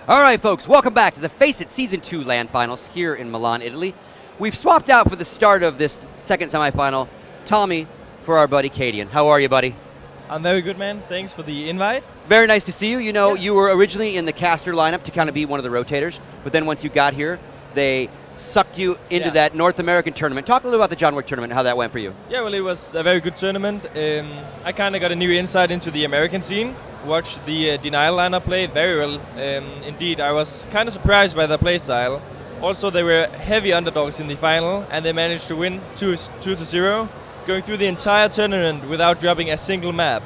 All right, folks, welcome back to the FACEIT Season 2 LAN Finals here in Milan, Italy. We've swapped out for the start of this second semifinal Tommy for our buddy Kajbjer. How are you, buddy? I'm very good, man. Thanks for the invite. Very nice to see you. You know, you were originally in the caster lineup to kind of be one of the rotators, but then once you got here, they sucked you into that North American tournament. Talk a little about the John Wick tournament and how that went for you. Yeah, well, it was a very good tournament. I kind of got a new insight into the American scene. Watched the Denial lineup play very well. Indeed, I was kind of surprised by their playstyle. Also, they were heavy underdogs in the final, and they managed to win 2-0, going through the entire tournament without dropping a single map.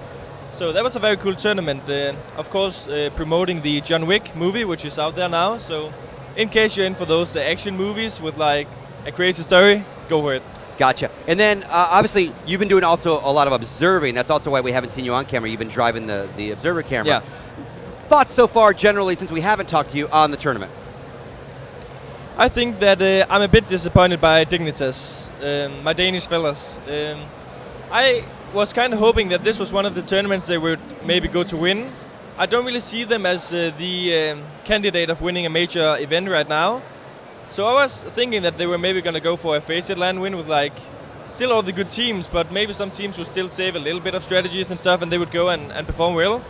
So that was a very cool tournament. Of course, promoting the John Wick movie, which is out there now. So in case you're in for those action movies with like a crazy story, go for it. Gotcha. And then, obviously, you've been doing also a lot of observing. That's also why we haven't seen you on camera. You've been driving the observer camera. Yeah. Thoughts so far, generally, since we haven't talked to you on the tournament? I think that I'm a bit disappointed by Dignitas, my Danish fellas. I was kind of hoping that this was one of the tournaments they would maybe go to win. I don't really see them as the candidate of winning a major event right now. So I was thinking that they were maybe going to go for a FACEIT LAN win with like still all the good teams, but maybe some teams would still save a little bit of strategies and stuff, and they would go and perform well.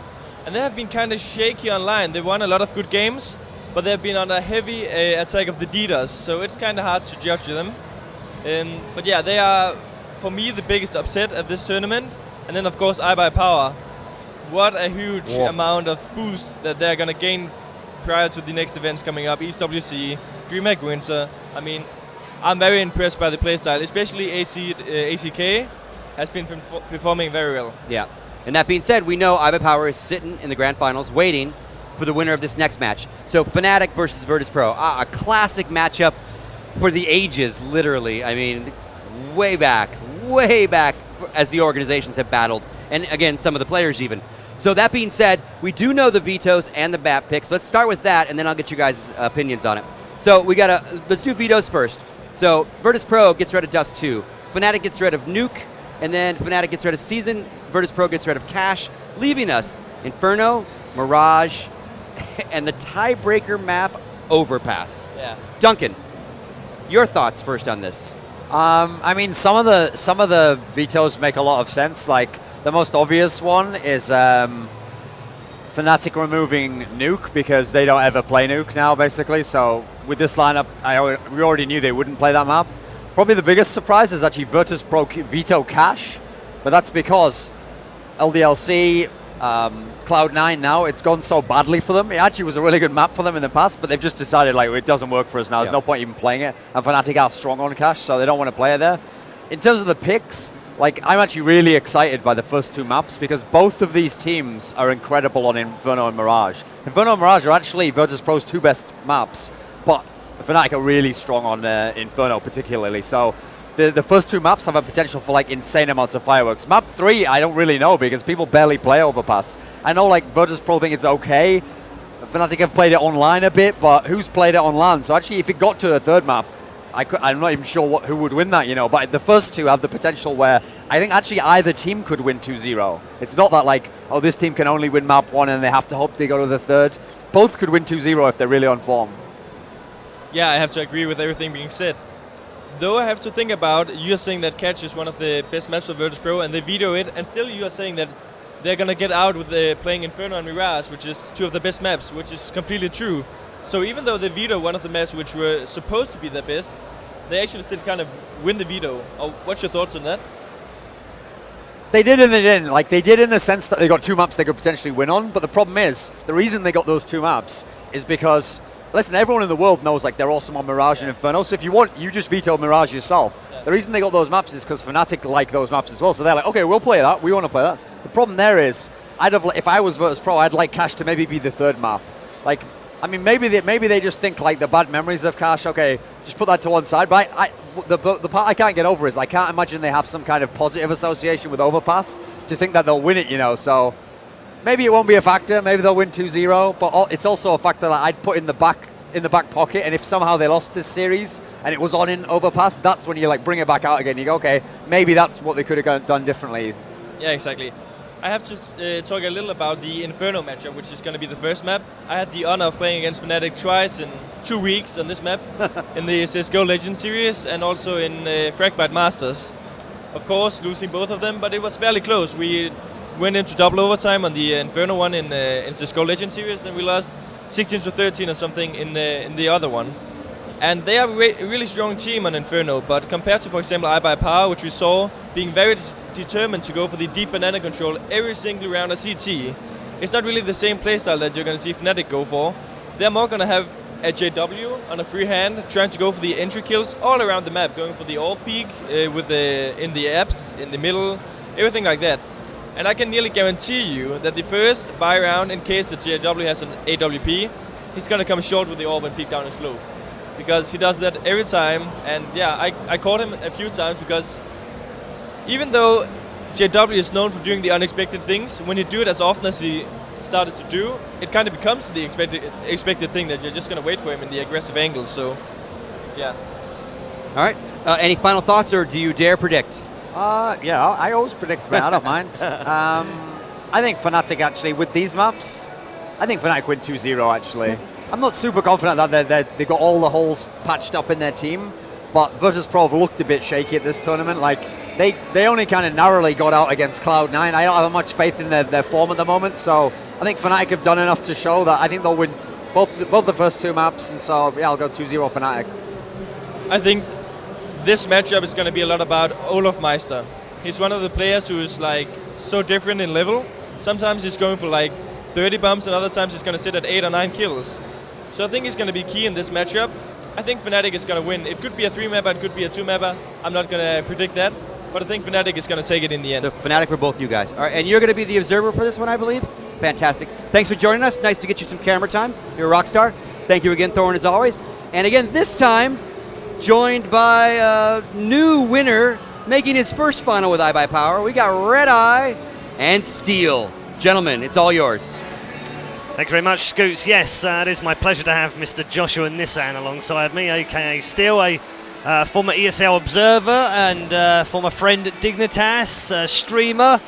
And they have been kind of shaky online. They won a lot of good games, but they've been on a heavy attack of the Dignitas, so it's kind of hard to judge them. But yeah, they are, for me, the biggest upset at this tournament. And then, of course, iBUYPOWER. What a huge amount of boost that they're going to gain prior to the next events coming up. EastWC, DreamHack Winter. I mean, I'm very impressed by the playstyle, especially ACK has been performing very well. Yeah. And that being said, we know iBUYPOWER is sitting in the grand finals waiting for the winner of this next match. So Fnatic versus Virtus.pro, a classic matchup for the ages, literally. I mean, way back as the organizations have battled. And again, some of the players even. So that being said, we do know the vetoes and the BAP picks. Let's start with that, and then I'll get you guys' opinions on it. So let's do vetoes first. So Virtus.pro gets rid of Dust 2. Fnatic gets rid of Nuke, and then Fnatic gets rid of Season. Virtus.pro gets rid of Cash, leaving us Inferno, Mirage, and the tiebreaker map Overpass. Yeah. Duncan, your thoughts first on this? I mean, some of the vetoes make a lot of sense. Like the most obvious one is Fnatic removing Nuke because they don't ever play Nuke now, basically. So with this lineup, we already knew they wouldn't play that map. Probably the biggest surprise is actually Virtus.pro veto Cash, but that's because LDLC, Cloud9 now, it's gone so badly for them. It actually was a really good map for them in the past, but they've just decided like it doesn't work for us now. There's no point even playing it. And Fnatic are strong on Cash, so they don't want to play it there. In terms of the picks, like I'm actually really excited by the first two maps because both of these teams are incredible on Inferno and Mirage. Inferno and Mirage are actually Virtus.pro's two best maps, but Fnatic are really strong on Inferno particularly. So the first two maps have a potential for like insane amounts of fireworks. Map 3, I don't really know because people barely play Overpass. I know like Virtus.pro think it's okay. Fnatic have played it online a bit, but who's played it on LAN? So actually, if it got to a third map, I'm not even sure who would win that, you know. But the first two have the potential where I think actually either team could win 2-0. It's not that like, oh, this team can only win map 1 and they have to hope they go to the third. Both could win 2-0 if they're really on form. Yeah, I have to agree with everything being said. Though I have to think about, you're saying that Catch is one of the best maps for Virtus.pro and they veto it, and still you are saying that they're going to get out with playing Inferno and Mirage, which is two of the best maps, which is completely true. So even though they veto one of the maps which were supposed to be the best, they actually still kind of win the veto. What's your thoughts on that? They did and they didn't. Like they did in the sense that they got two maps they could potentially win on, but the problem is, the reason they got those two maps is because listen, everyone in the world knows like they're awesome on Mirage and Inferno, so if you want, you just veto Mirage yourself. Yeah. The reason they got those maps is because Fnatic like those maps as well, so they're like, okay, we'll play that, we want to play that. The problem there is, if I was Virtus.pro, I'd like Cash to maybe be the third map. Like, I mean, maybe they just think like the bad memories of Cash, okay, just put that to one side, but the part I can't get over is I can't imagine they have some kind of positive association with Overpass to think that they'll win it, you know, so maybe it won't be a factor, maybe they'll win 2-0, but it's also a factor that I'd put in the back pocket, and if somehow they lost this series and it was on in Overpass, that's when you like bring it back out again. You go, okay, maybe that's what they could have done differently. Yeah, exactly. I have to talk a little about the Inferno matchup, which is going to be the first map. I had the honor of playing against Fnatic twice in 2 weeks on this map, in the CSGO Legend Series and also in Fragmite Masters. Of course, losing both of them, but it was fairly close. We went into double overtime on the Inferno one in CSGO Legend Series, and we lost 16-13 or something in the other one. And they are a really strong team on Inferno, but compared to, for example, iBUYPOWER, which we saw being very determined to go for the deep banana control every single round of CT, it's not really the same playstyle that you're going to see Fnatic go for. They're more going to have a JW on a free hand, trying to go for the entry kills all around the map, going for the all peak with in the apps, in the middle, everything like that. And I can nearly guarantee you that the first buy round, in case the JW has an AWP, he's going to come short with the orb and peek down the slope. Because he does that every time, and yeah, I caught him a few times because even though JW is known for doing the unexpected things, when you do it as often as he started to do, it kind of becomes the expected thing that you're just going to wait for him in the aggressive angles, so yeah. All right, any final thoughts, or do you dare predict? Yeah, I always predict, man. I don't mind. I think Fnatic actually, with these maps, I think Fnatic win 2-0 actually. I'm not super confident that they got all the holes patched up in their team, but Virtus.pro have looked a bit shaky at this tournament. Like they only kind of narrowly got out against Cloud9. I don't have much faith in their form at the moment, so I think Fnatic have done enough to show that I think they'll win both the first 2 maps, and so yeah, I'll go 2-0 Fnatic. I think this matchup is going to be a lot about Olof Meister. He's one of the players who is like so different in level. Sometimes he's going for like 30 bumps, and other times he's going to sit at 8 or 9 kills. So I think he's going to be key in this matchup. I think Fnatic is going to win. It could be a 3-mapper, it could be a 2-mapper. I'm not going to predict that, but I think Fnatic is going to take it in the end. So Fnatic for both you guys. All right, and you're going to be the observer for this one, I believe? Fantastic. Thanks for joining us. Nice to get you some camera time. You're a rock star. Thank you again, Thorin, as always. And again, this time, joined by a new winner making his first final with iBUYPOWER. We got Red Eye and Steel. Gentlemen, it's all yours. Thank you very much, Scoots. Yes, it is my pleasure to have Mr. Joshua Nissan alongside me, aka Steel, a former ESL observer and former friend at Dignitas, streamer,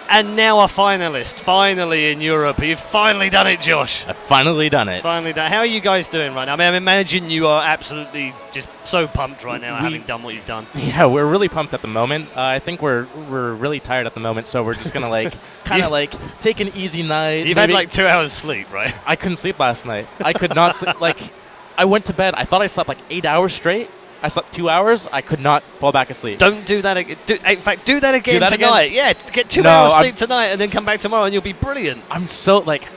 and now a finalist. Finally in Europe. You've finally done it, Josh. I've finally done it. Finally done it. How are you guys doing right now? I mean, I imagine you are absolutely just so pumped right now having done what you've done. Yeah, we're really pumped at the moment. I think we're really tired at the moment, so we're just gonna like kind of like take an easy night. You've had like 2 hours sleep, right? I couldn't sleep last night. I could not sleep. Like, I went to bed. I thought I slept like 8 hours straight. I slept 2 hours. I could not fall back asleep. Don't do that again. In fact, do that again tonight. Yeah, get 2 No, hours sleep tonight and then come back tomorrow and you'll be brilliant. I'm so like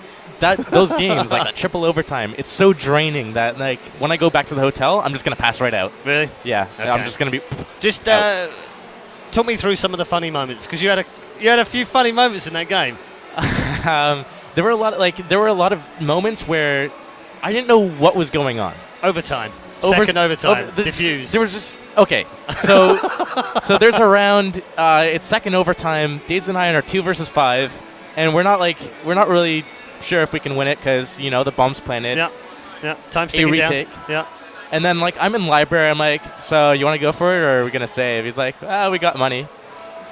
that. Those games, like that triple overtime, it's so draining that like when I go back to the hotel, I'm just gonna pass right out. Really? Yeah. Okay. I'm just gonna be. Just talk me through some of the funny moments, because you had a few funny moments in that game. There were a lot of moments where I didn't know what was going on. Overtime. Second overtime. Diffuse. There was just okay. So so there's a round. It's second overtime. DaZe and I are 2 versus 5, and we're not really sure if we can win it because the bomb's planted. Yeah. Time's ticking down. Retake. Yeah. And then like I'm in library. I'm like, so you want to go for it or are we gonna save? He's like, we got money.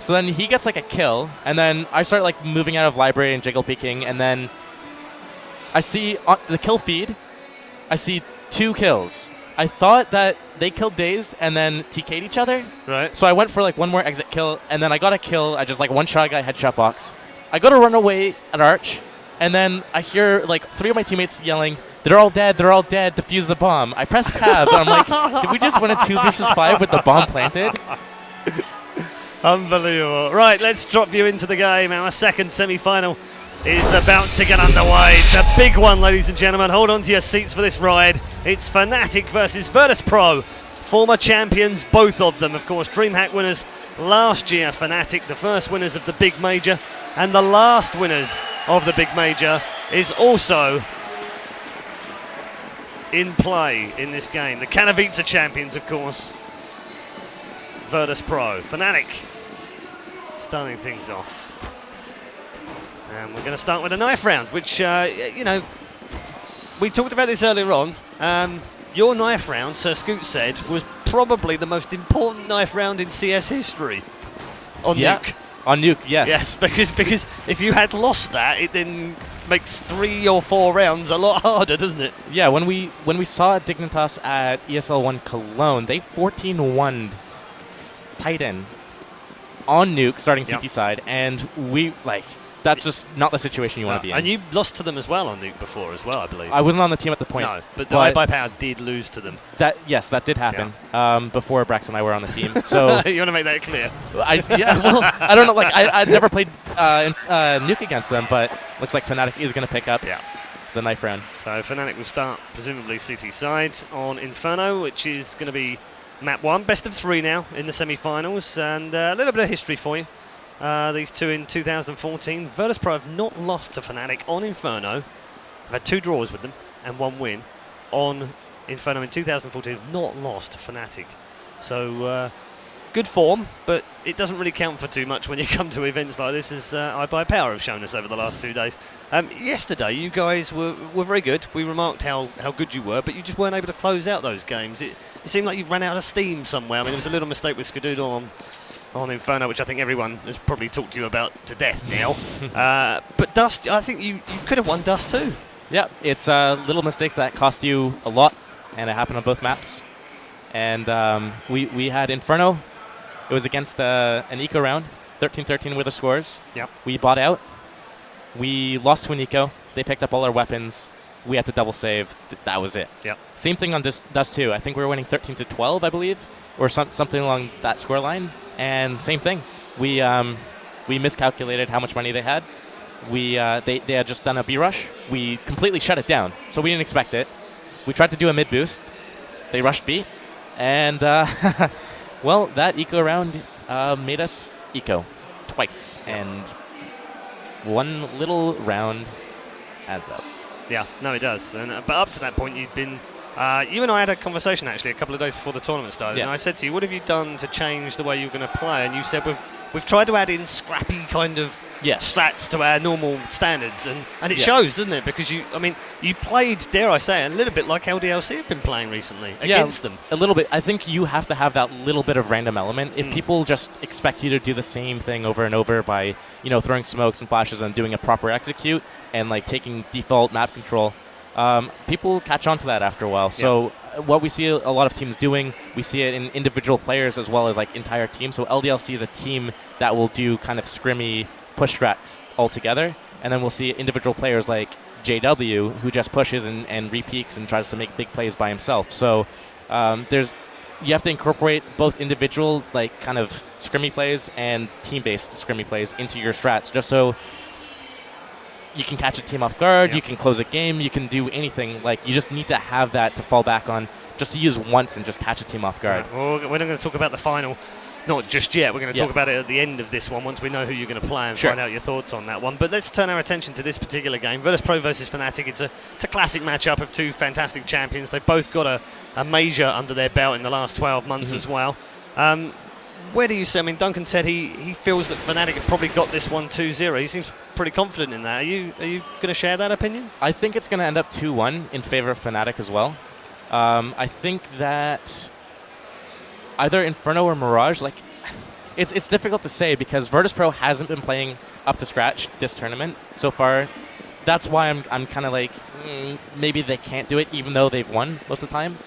So then he gets like a kill, and then I start like moving out of library and jiggle peeking, and then I see on the kill feed, I see 2 kills. I thought that they killed DaZe and then TK'd each other. Right. So I went for like one more exit kill, and then I got a kill. I just like one-shot guy headshot box. I go to run away at Arch, and then I hear like 3 of my teammates yelling, they're all dead, defuse the bomb. I press tab, and I'm like, did we just win a 2 versus 5 with the bomb planted? Unbelievable. Right, let's drop you into the game. Our second semi-final is about to get underway. It's a big one, ladies and gentlemen. Hold on to your seats for this ride. It's Fnatic versus Virtus.pro. Former champions, both of them. Of course, DreamHack winners last year. Fnatic, the first winners of the big major, and the last winners of the big major, is also in play in this game. The KRiMZ champions, of course. Virtus.pro. Fnatic starting things off. And we're going to start with a knife round, which, we talked about this earlier on. Your knife round, Sir Scoot said, was probably the most important knife round in CS history on Nuke. On Nuke, yes. Yes, because if you had lost that, it then makes 3 or 4 rounds a lot harder, doesn't it? Yeah, when we saw Dignitas at ESL 1 Cologne, they 14-1'd Titan on Nuke, starting CT side, and we, like, that's just not the situation you want to be in. And you lost to them as well on Nuke before as well, I believe. I wasn't on the team at the point. No, but iBUYPOWER did lose to them. Yes, that did happen before Brax and I were on the team. So you want to make that clear? I don't know. Like I'd never played Nuke against them, but looks like Fnatic is going to pick up the knife round. So Fnatic will start presumably CT side on Inferno, which is going to be map 1, best of 3 now in the semi-finals, and a little bit of history for you. These two in 2014. Virtus.pro have not lost to Fnatic on Inferno. They've had 2 draws with them and 1 win on Inferno in 2014. Have not lost to Fnatic. So good form, but it doesn't really count for too much when you come to events like this, as iBUYPOWER have shown us over the last 2 days. Yesterday, you guys were very good. We remarked how good you were, but you just weren't able to close out those games. It seemed like you ran out of steam somewhere. I mean, there was a little mistake with Skadoodle on Inferno, which I think everyone has probably talked to you about to death now. But Dust, I think you could have won Dust too. Yeah, it's little mistakes that cost you a lot, and it happened on both maps. And we had Inferno. It was against an eco round, 13-13 with the scores. Yep. We bought out. We lost to an eco. They picked up all our weapons. We had to double save. That was it. Yep. Same thing on Dust 2. I think we were winning 13-12, I believe, or something along that scoreline. And same thing. We miscalculated how much money they had. They had just done a B rush. We completely shut it down, so we didn't expect it. We tried to do a mid boost. They rushed B, and well, that eco round made us eco twice, and one little round adds up. Yeah, no, it does. And, but up to that point, you'd been. You and I had a conversation actually a couple of days before the tournament started, and I said to you, "What have you done to change the way you're going to play?" And you said, "We've tried to add in scrappy kind of stats to our normal standards, and it shows, doesn't it? Because you played, dare I say, a little bit like LDLC have been playing recently against them. A little bit. I think you have to have that little bit of random element. If people just expect you to do the same thing over and over by throwing smokes and flashes and doing a proper execute and like taking default map control." People catch on to that after a while. So what we see a lot of teams doing, we see it in individual players as well as like entire teams. So LDLC is a team that will do kind of scrimmy push strats all together, and then we'll see individual players like JW who just pushes and repeaks and tries to make big plays by himself. So you have to incorporate both individual like kind of scrimmy plays and team-based scrimmy plays into your strats, just so you can catch a team off guard, you can close a game, you can do anything. Like, you just need to have that to fall back on, just to use once and just catch a team off guard. Right. Well, we're not going to talk about the final, not just yet. We're going to talk about it at the end of this one, once we know who you're going to play and find out your thoughts on that one. But let's turn our attention to this particular game. Virtus.pro versus Fnatic. It's a classic matchup of 2 fantastic champions. They've both got a major under their belt in the last 12 months as well. Where do you see? I mean, Duncan said he feels that Fnatic have probably got this one 2-0. He seems pretty confident in that. Are you going to share that opinion? I think it's going to end up 2-1 in favor of Fnatic as well. I think that either Inferno or Mirage, like, it's difficult to say because Virtus.pro hasn't been playing up to scratch this tournament so far. That's why I'm kind of like, maybe they can't do it even though they've won most of the time.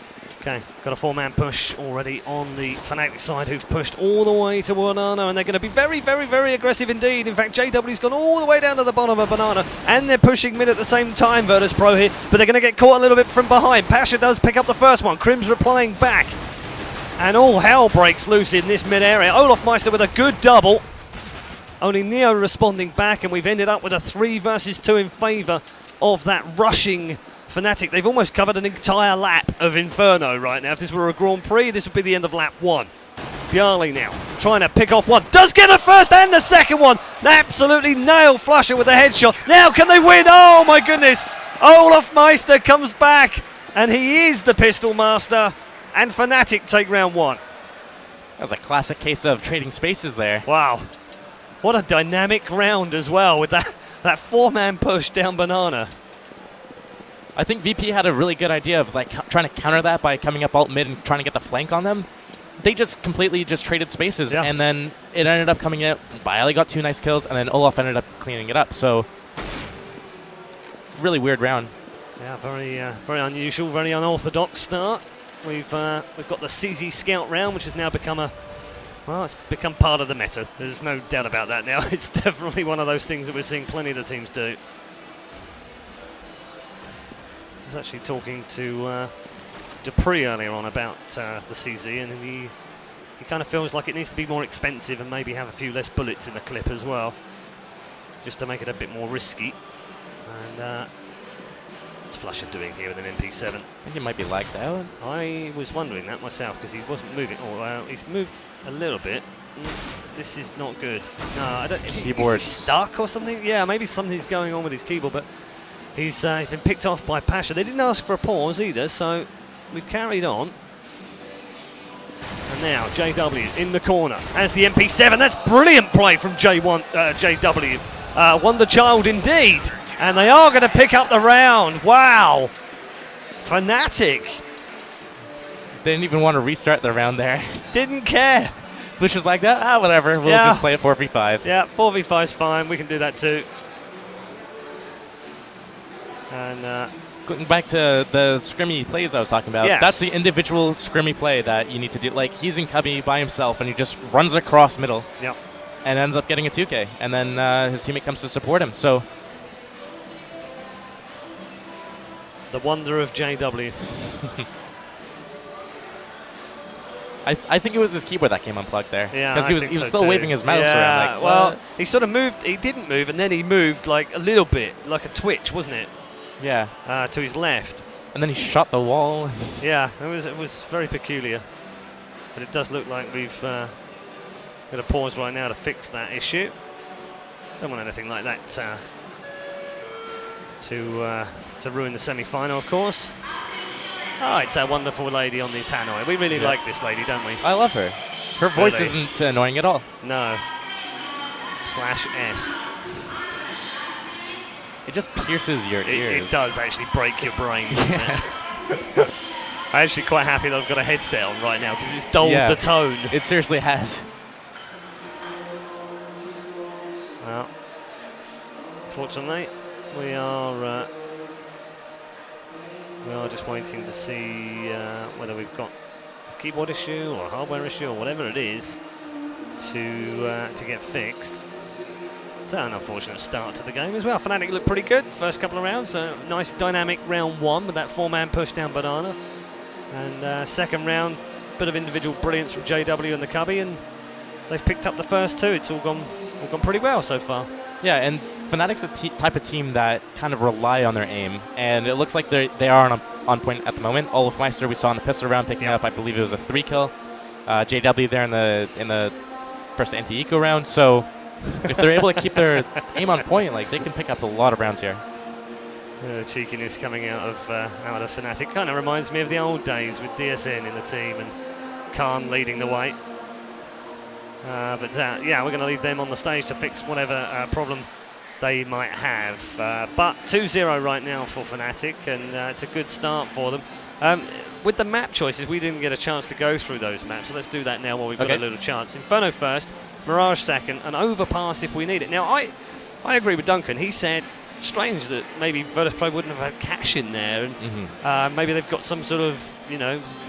Okay, got a 4-man push already on the Fnatic side, who've pushed all the way to Banana, and they're going to be very, very, very aggressive indeed. In fact, JW's gone all the way down to the bottom of Banana, and they're pushing mid at the same time, Virtus.pro here, but they're going to get caught a little bit from behind. Pasha does pick up the first one, KRiMZ replying back, and all hell breaks loose in this mid area. Olof with a good double, only Neo responding back, and we've ended up with a 3 versus 2 in favour of that rushing Fnatic. They've almost covered an entire lap of Inferno right now. If this were a Grand Prix, this would be the end of lap 1. Byali now trying to pick off one. Does get the first and the second one. They absolutely nail flusha with a headshot. Now can they win? Oh my goodness. Olof comes back, and he is the pistol master, and Fnatic take round 1. That was a classic case of trading spaces there. Wow. What a dynamic round as well with that 4-man push down Banana. I think VP had a really good idea of like trying to counter that by coming up alt mid and trying to get the flank on them. they just completely just traded spaces, Yeah. and then it ended up coming out. byali got 2 nice kills, and then Olof ended up cleaning it up. So really weird round. Yeah, very unusual, very unorthodox start. We've got the CZ Scout round, which has now become it's become part of the meta. There's no doubt about that now. It's definitely one of those things that we're seeing plenty of the teams do. I was actually talking to Dupree earlier on about the CZ, and he kind of feels like it needs to be more expensive and maybe have a few less bullets in the clip as well, just to make it a bit more risky. And what's flusha doing here with an MP7? I think he might be lagged out. I was wondering that myself because he wasn't moving. Oh, he's moved a little bit. This is not good. No, I don't. Keyboard's is he stuck or something? Yeah, maybe something's going on with his keyboard, but he's been picked off by Pasha. They didn't ask for a pause either, so we've carried on. And now JW in the corner has the MP7. That's brilliant play from JW. Wonder Child indeed. And they are going to pick up the round. Wow. Fnatic. They didn't even want to restart the round there. Didn't care. flusha's like that. Whatever. We'll just play it 4v5. Yeah, 4v5's fine. We can do that too. And going back to the scrimmy plays I was talking about, yes. That's the individual scrimmy play that you need to do. Like, he's in cubby by himself, and he just runs across middle. Yep. And ends up getting a 2K. And then his teammate comes to support him. So the wonder of JW. I think it was his keyboard that came unplugged there. Yeah, because he was so still too. waving his mouse around. Like, well, what? he sort of moved. He didn't move, and then he moved like a little bit, like a twitch, wasn't it? Yeah. To his left. And then he shot the wall. Yeah, it was very peculiar. But it does look like we've got a pause right now to fix that issue. Don't want anything like that to ruin the semi-final, of course. Oh, it's a wonderful lady on the tannoy. We really like this lady, don't we? I love her. Her voice Really? isn't annoying at all. No. /S. It just pierces your ears. It does actually break your brain, doesn't it? I'm actually quite happy that I've got a headset on right now because it's dulled the tone. It seriously has. Well, fortunately, we are just waiting to see whether we've got a keyboard issue or a hardware issue or whatever it is to get fixed. So an unfortunate start to the game as well. Fnatic looked pretty good first couple of rounds. Nice dynamic round one with that 4-man push down banana. And second round, bit of individual brilliance from JW and the cubby, and they've picked up the first two. It's all gone pretty well so far. Yeah, and Fnatic's a type of team that kind of rely on their aim, and it looks like they are on point at the moment. Olof Meister we saw in the pistol round picking up, I believe it was a 3-kill. JW there in the first anti-eco round. So if they're able to keep their aim on point, like, they can pick up a lot of rounds here. Cheekiness coming out of Fnatic kind of reminds me of the old days with DSN in the team and Khan leading the way. Yeah, we're going to leave them on the stage to fix whatever problem they might have. But 2-0 right now for Fnatic, and it's a good start for them. With the map choices, we didn't get a chance to go through those maps, so let's do that now while we've got a little chance. Inferno first, Mirage second, an overpass if we need it. Now, I agree with Duncan. He said, strange that maybe Virtus.pro wouldn't have had cash in there, and maybe they've got some sort of,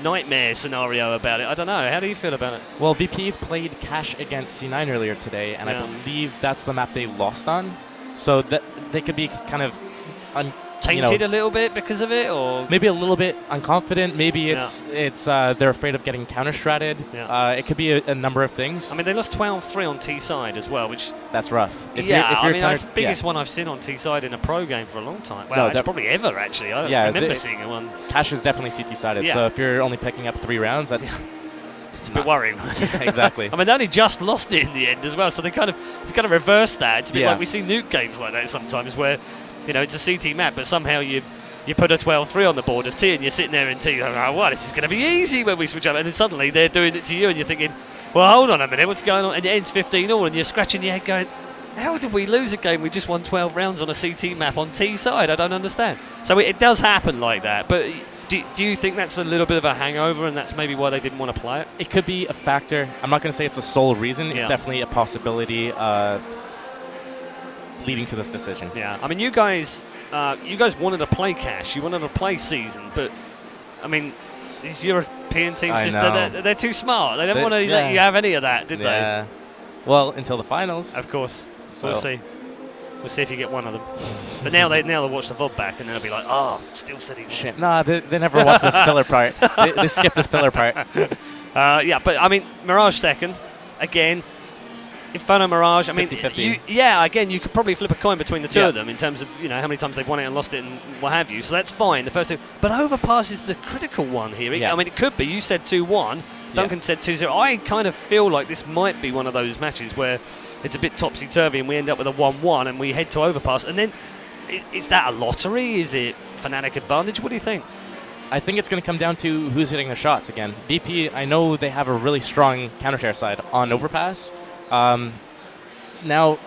nightmare scenario about it. I don't know. How do you feel about it? Well, VP played cash against C9 earlier today, and I believe that's the map they lost on. So that they could be kind of tainted a little bit because of it, or maybe a little bit unconfident. Maybe it's they're afraid of getting counter-stratted. It could be a number of things. I mean, they lost 12-3 on T-side as well, which that's rough. If you're that's the biggest one I've seen on T-side in a pro game for a long time. Well, it's probably ever actually. I don't remember seeing one. Cash is definitely CT-sided. So if you're only picking up 3 rounds, that's it's a bit worrying. Exactly. I mean, they only just lost it in the end as well, so they kind of reversed that. It's a bit like we see nuke games like that sometimes where, it's a CT map, but somehow you put a 12-3 on the board as T, and you're sitting there in T, this is going to be easy when we switch up, and then suddenly they're doing it to you, and you're thinking, well, hold on a minute, what's going on? And it ends 15-all, and you're scratching your head going, how did we lose a game? We just won 12 rounds on a CT map on T side. I don't understand. So it does happen like that, but Do you think that's a little bit of a hangover, and that's maybe why they didn't want to play it? It could be a factor. I'm not going to say it's the sole reason. It's Yeah. definitely a possibility leading to this decision. Yeah, I mean, you guys wanted to play Cash, you wanted to play Season, but I mean, these European teams they're too smart. They don't want to let you have any of that, did they? Well, until the finals. Of course. So. We'll see. We'll see if you get one of them. But now they'll watch the VOD back and they'll be like, oh, still sitting. Shit. Nah, they never watched this filler part. They skipped this filler part. Yeah, but I mean, Mirage second, again. Inferno Mirage, I mean, 50-50. Again, you could probably flip a coin between the two of them in terms of, how many times they've won it and lost it and what have you. So that's fine, the first two. But Overpass is the critical one here. I mean, it could be. You said 2-1. Duncan said 2-0. I kind of feel like this might be one of those matches where it's a bit topsy-turvy and we end up with a 1-1 and we head to Overpass. And then, is that a lottery? Is it Fnatic advantage? What do you think? I think it's going to come down to who's hitting their shots again. BP, I know they have a really strong counter-share side on Overpass. Now,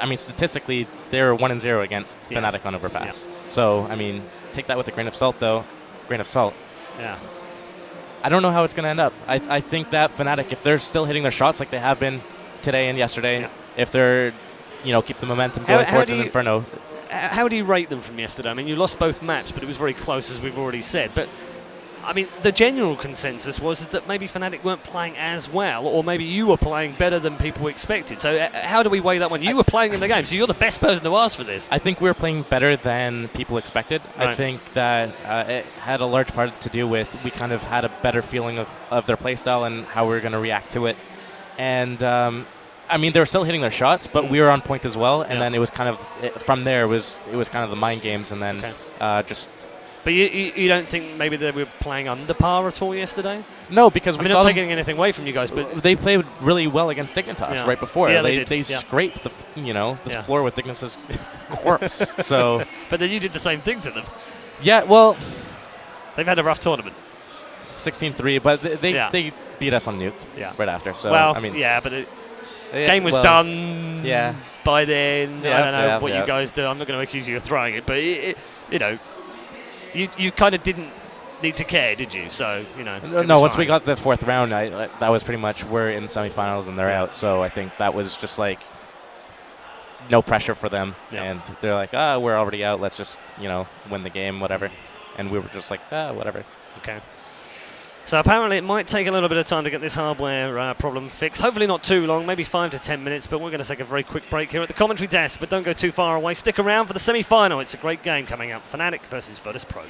I mean, statistically, they're 1-0 against Fnatic on Overpass. Yeah. So, I mean, take that with a grain of salt, though. Grain of salt. Yeah. I don't know how it's going to end up. I think that Fnatic, if they're still hitting their shots like they have been today and yesterday, if they're, keep the momentum going towards an Inferno. How do you rate them from yesterday? I mean, you lost both maps, but it was very close, as we've already said. But I mean, the general consensus was that maybe Fnatic weren't playing as well, or maybe you were playing better than people expected. So how do we weigh that one? You were playing in the game, so you're the best person to ask for this. I think we were playing better than people expected. Right. I think that it had a large part to do with we kind of had a better feeling of their playstyle and how we were going to react to it. And, I mean, they were still hitting their shots, but we were on point as well. And then it was kind of, from there, it was kind of the mind games and then just... But you don't think maybe they were playing under par at all yesterday? No, because we saw not taking anything away from you guys, but they played really well against Dignitas right before. Yeah, they scraped the floor with Dignitas' corpse. So, but then you did the same thing to them. Yeah, well, they've had a rough tournament. 16-3, but they beat us on Nuke right after. So I mean, but the game was done. Yeah. By then, I don't know what you guys do. I'm not going to accuse you of throwing it, but You kind of didn't need to care, did you? So, No, once we got the fourth round, that was pretty much we're in semifinals and they're out. So I think that was just like no pressure for them. Yeah. And they're like, we're already out. Let's just, win the game, whatever. And we were just like, whatever. Okay. So apparently it might take a little bit of time to get this hardware problem fixed. Hopefully not too long, maybe 5 to 10 minutes, but we're going to take a very quick break here at the commentary desk. But don't go too far away. Stick around for the semi-final. It's a great game coming up. Fnatic versus Virtus.pro.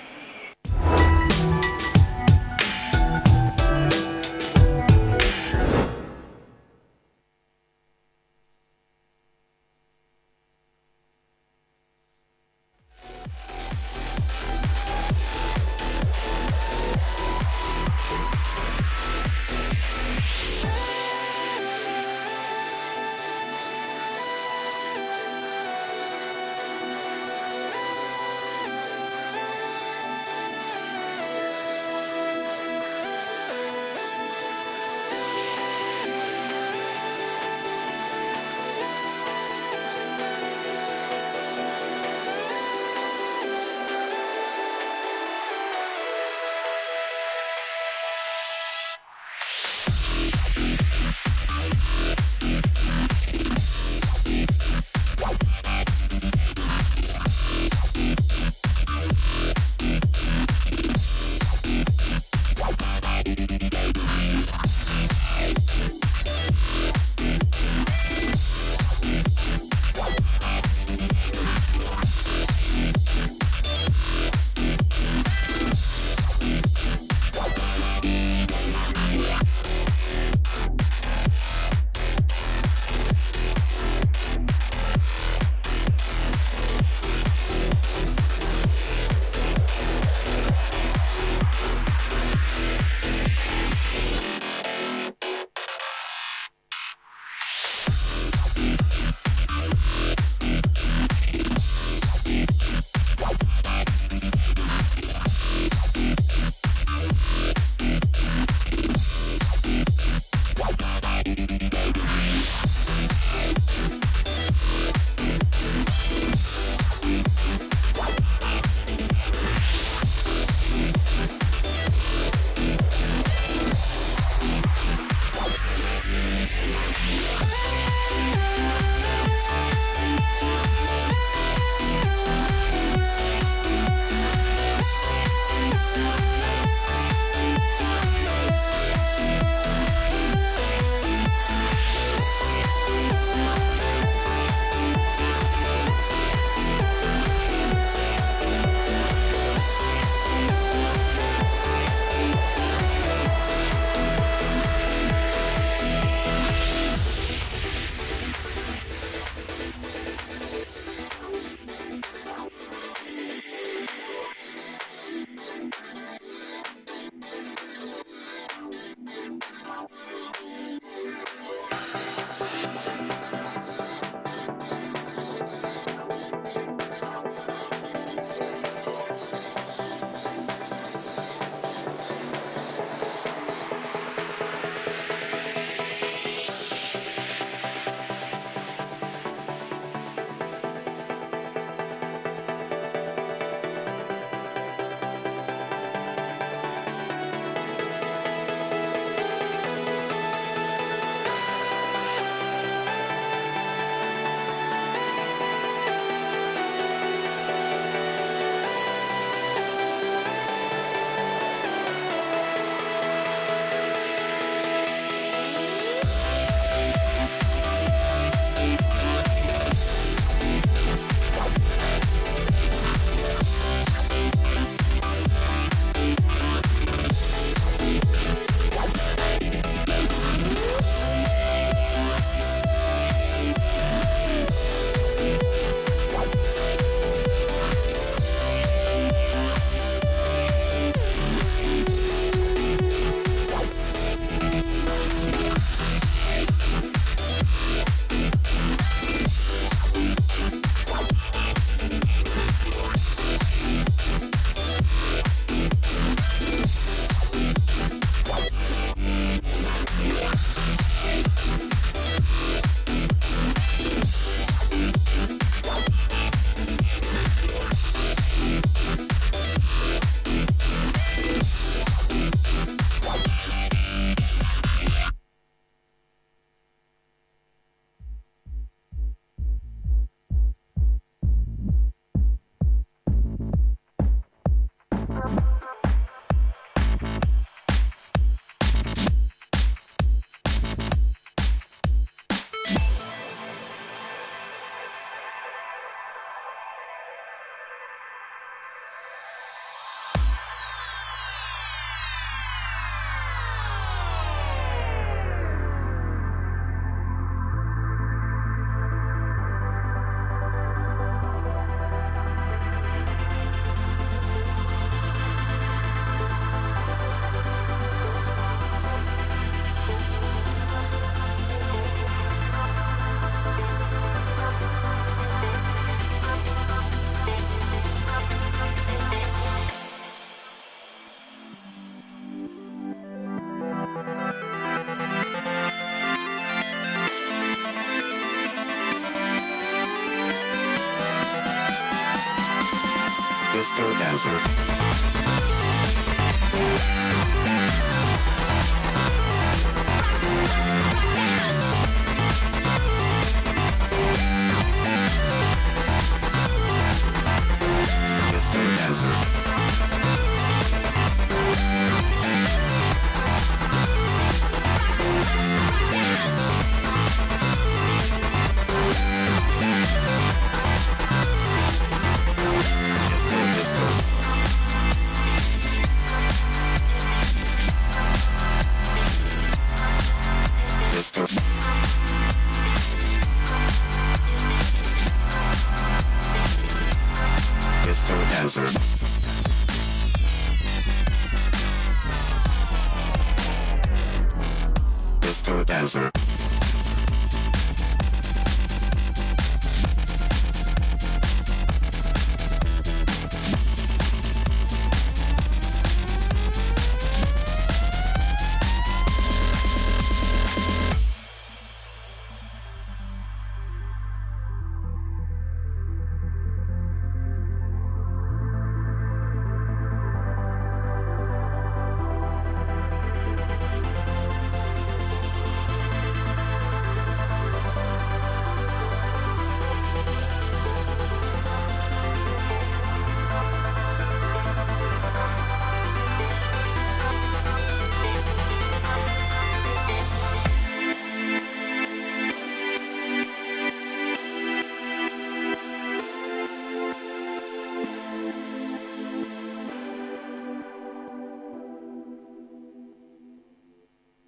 Disco Dancer.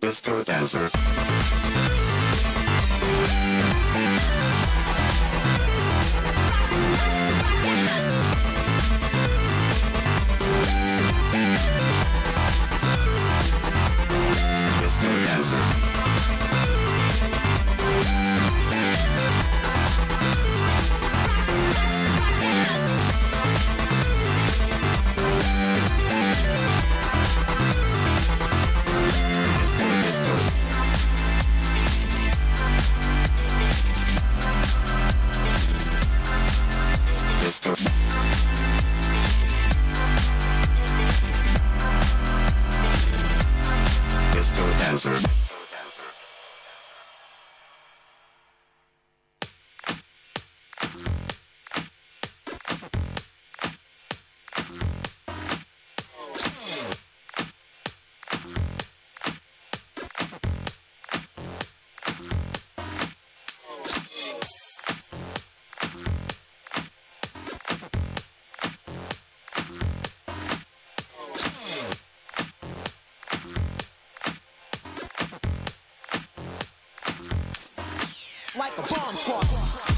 Disco Dancer. Like a bomb squad.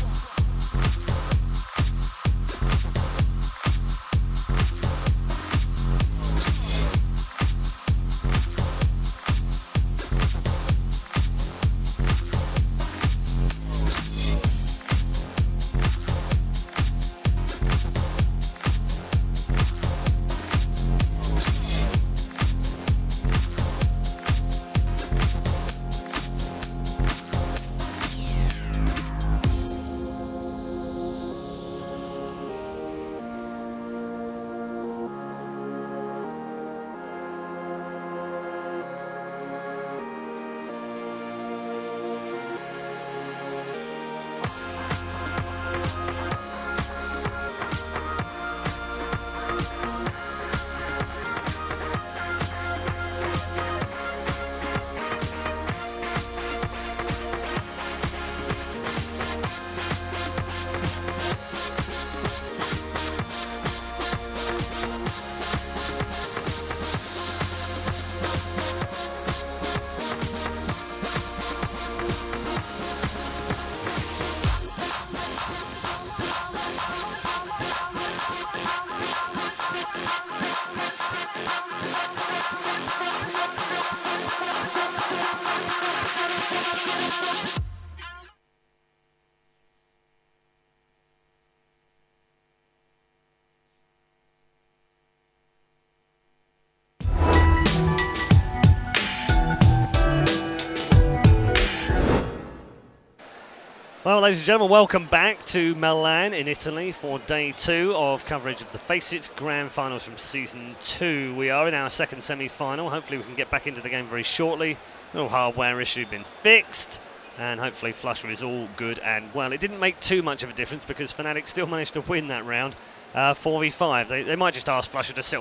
Well, ladies and gentlemen, welcome back to Milan in Italy for day 2 of coverage of the FACEIT Grand Finals from Season 2. We are in our second semi-final. Hopefully we can get back into the game very shortly. No hardware issue been fixed, and hopefully flusha is all good and well. It didn't make too much of a difference because Fnatic still managed to win that round 4v5. They might just ask flusha to sit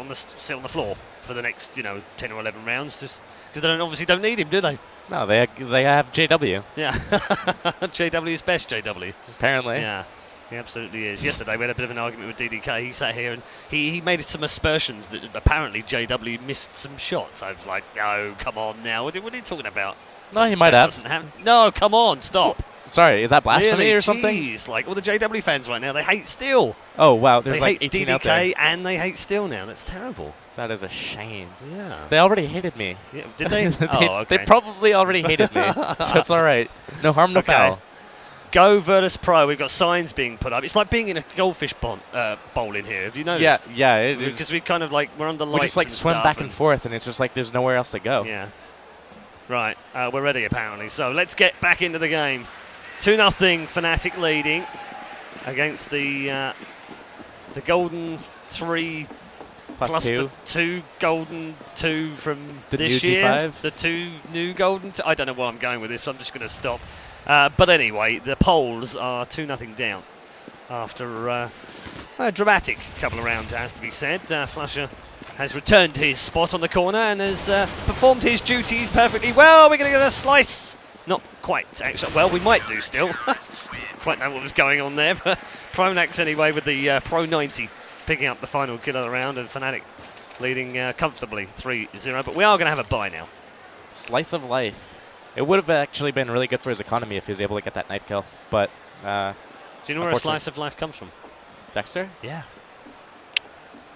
on the floor for the next 10 or 11 rounds, just because they obviously don't need him, do they? No, they have JW. Yeah, JW's best JW. Apparently. Yeah, he absolutely is. Yesterday we had a bit of an argument with DDK. He sat here and he made some aspersions that apparently JW missed some shots. I was like, no, come on now. What are you talking about? No, he might have. No, come on, stop. Sorry, is that blasphemy really? or something? Jeez, like all the JW fans right now, they hate Steel. Oh, wow, there's they like hate 18 DDK out there. and they hate Steel now. That's terrible. That is a shame. Yeah. They already hated me. Yeah, did they? They probably already hated me, so it's all right. No harm, no foul. Go Virtus.pro. We've got signs being put up. It's like being in a goldfish bowl in here. Have you noticed? Yeah, it is. Because we kind of like, we're under lights. We just like swim back and forth, and it's just like there's nowhere else to go. Yeah. Right, we're ready apparently. So let's get back into the game. 2-0 Fnatic leading against the golden 3 plus +2. the 2 golden 2 from The this new year. G5? The 2 new golden 2. I don't know where I'm going with this, so I'm just going to stop. But anyway, the polls are 2-0 down after a dramatic couple of rounds, it has to be said. flusha has returned to his spot on the corner and has performed his duties perfectly well. We're going to get a slice. Not quite, actually. Well, we might do still. Quite know what was going on there, but pronax anyway with the Pro 90 picking up the final kill of the round, and Fnatic leading comfortably 3-0. But we are going to have a bye now. Slice of life. It would have actually been really good for his economy if he was able to get that knife kill, but do you know where a slice of life comes from? Dexter? Yeah.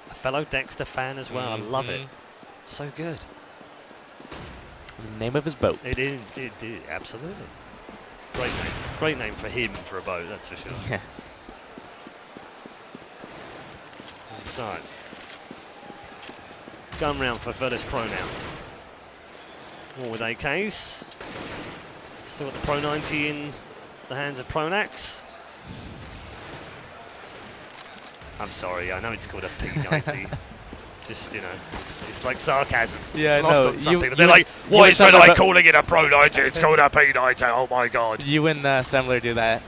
A fellow Dexter fan as well. I love it. So good. Name of his boat. It is, absolutely. Great name. Great name for him for a boat, that's for sure. Yeah. Inside. Gun round for Virtus.pro now. All with AKs. Still got the Pro 90 in the hands of pronax. I'm sorry, I know it's called a P90. Just, it's like sarcasm. Yeah, it's lost no, on some people. They're like, why is Freddy calling it a Pro 90? It's called a P90. Oh my god. You and Semler do that.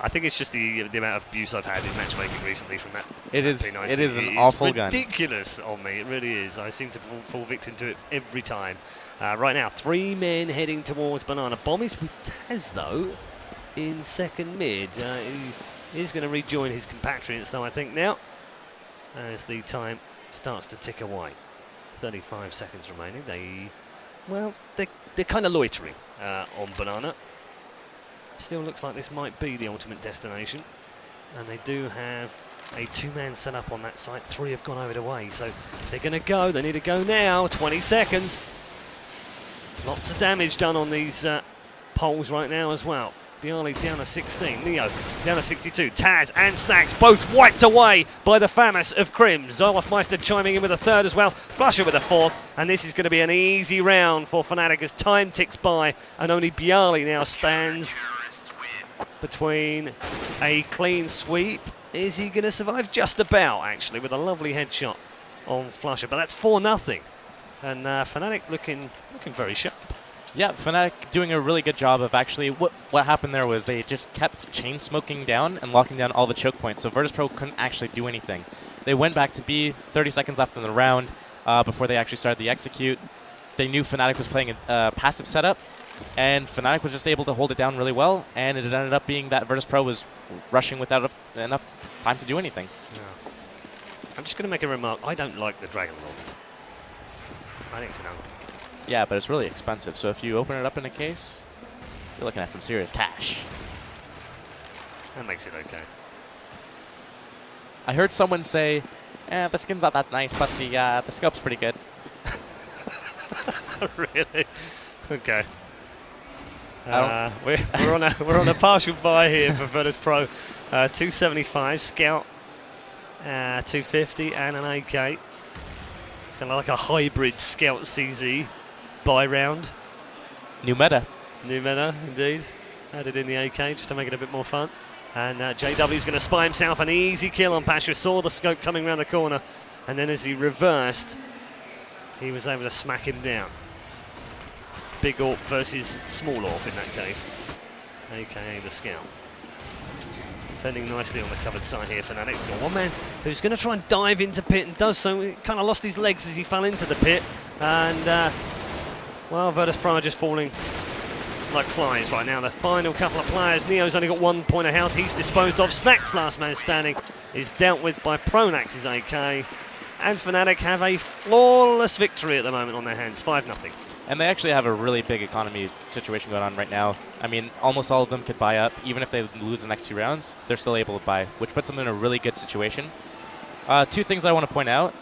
I think it's just the amount of abuse I've had in matchmaking recently from that. It is an awful gun. Ridiculous on me. It really is. I seem to fall victim to it every time. Right now, 3 men heading towards Banana. Bomb is with TaZ though in second mid. He is going to rejoin his compatriots though, I think now, as the time starts to tick away. 35 seconds remaining. They're kind of loitering on Banana. Still looks like this might be the ultimate destination, and they do have a 2-man setup on that site. 3 have gone over the way, so if they're going to go, they need to go now. 20 seconds. Lots of damage done on these poles right now as well. Byali down to 16, Neo down to 62, TaZ and Snax both wiped away by the FAMAS of KRiMZ. Olofmeister chiming in with a 3rd as well, flusha with a 4th, and this is going to be an easy round for Fnatic as time ticks by, and only Byali now stands between a clean sweep. Is he going to survive? Just about, actually, with a lovely headshot on flusha, but that's 4-0, and Fnatic looking very sharp. Yeah, Fnatic doing a really good job of actually, what happened there was they just kept chain smoking down and locking down all the choke points, so Virtus.pro couldn't actually do anything. They went back to B, 30 seconds left in the round before they actually started the execute. They knew Fnatic was playing a passive setup, and Fnatic was just able to hold it down really well, and it ended up being that Virtus.pro was rushing without enough time to do anything. Yeah. I'm just going to make a remark. I don't like the Dragon Lord. I think it's an uncle. Yeah, but it's really expensive, so if you open it up in a case, you're looking at some serious cash. That makes it okay. I heard someone say, the skin's not that nice, but the scope's pretty good. Really? Okay. We're on a partial buy here for Virtus.pro. 275 Scout, 250 and an AK. It's kind of like a hybrid Scout CZ buy round. New meta. New meta, indeed. Added in the AK just to make it a bit more fun. And JW's going to spy himself an easy kill on Pasha. Saw the scope coming around the corner. And then as he reversed, he was able to smack him down. Big AWP versus small AWP in that case, aka the Scout. Defending nicely on the covered side here, Fnatic. Got one man who's going to try and dive into pit and does so. He kind of lost his legs as he fell into the pit. And, well, Virtus.pro are just falling like flies right now. The final couple of players. Neo's only got 1 point of health. He's disposed of. Snax, last man standing, is dealt with by pronax's AK. And Fnatic have a flawless victory at the moment on their hands, 5-0. And they actually have a really big economy situation going on right now. I mean, almost all of them could buy up. Even if they lose the next 2 rounds, they're still able to buy, which puts them in a really good situation. 2 things I want to point out.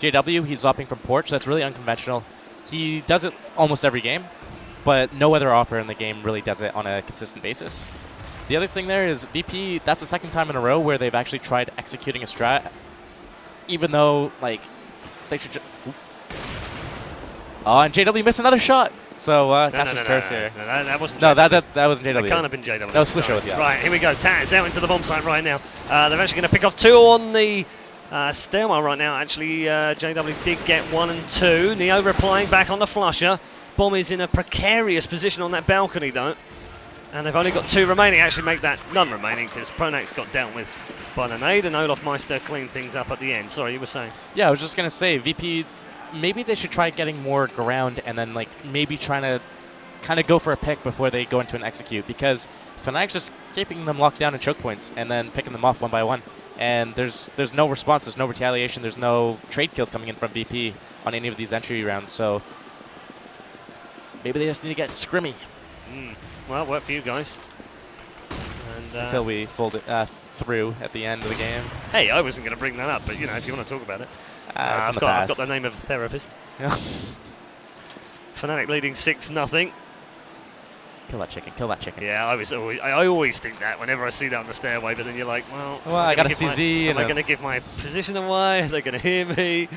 JW, he's opting from Porch. That's really unconventional. He does it almost every game, but no other operator in the game really does it on a consistent basis. The other thing there is VP, that's the 2nd time in a row where they've actually tried executing a strat, even though, like, they should just... Oh, and JW missed another shot. So that's his curse here. No, that wasn't No, JW. that wasn't JW. That can't have been JW. That was flusha with you. Right, here we go. TaZ out into the bomb site right now. They're actually going to pick off 2 on the stairwell right now. Actually, JW did get 1 and 2. Neo replying back on the flusha. Bomb is in a precarious position on that balcony, though. And they've only got 2 remaining. Actually, make that none remaining because pronax got dealt with by the nade, and Olof Meister cleaned things up at the end. Sorry, you were saying? Yeah, I was just going to say, VP, maybe they should try getting more ground and then, like, maybe trying to kind of go for a pick before they go into an execute, because Fnatic's just keeping them locked down in choke points and then picking them off 1 by 1. And there's no response, there's no retaliation, there's no trade kills coming in from VP on any of these entry rounds, so maybe they just need to get scrimmy. Well, work for you guys. And, until we fold it through at the end of the game. Hey, I wasn't going to bring that up, but, you know, if you want to talk about it. I've got the name of a therapist. Yeah. Fnatic leading 6-0. Kill that chicken, kill that chicken. Yeah, I always think that whenever I see that on the stairway, but then you're like, well, I got a CZ. Am I going to give my position away? Are they going to hear me?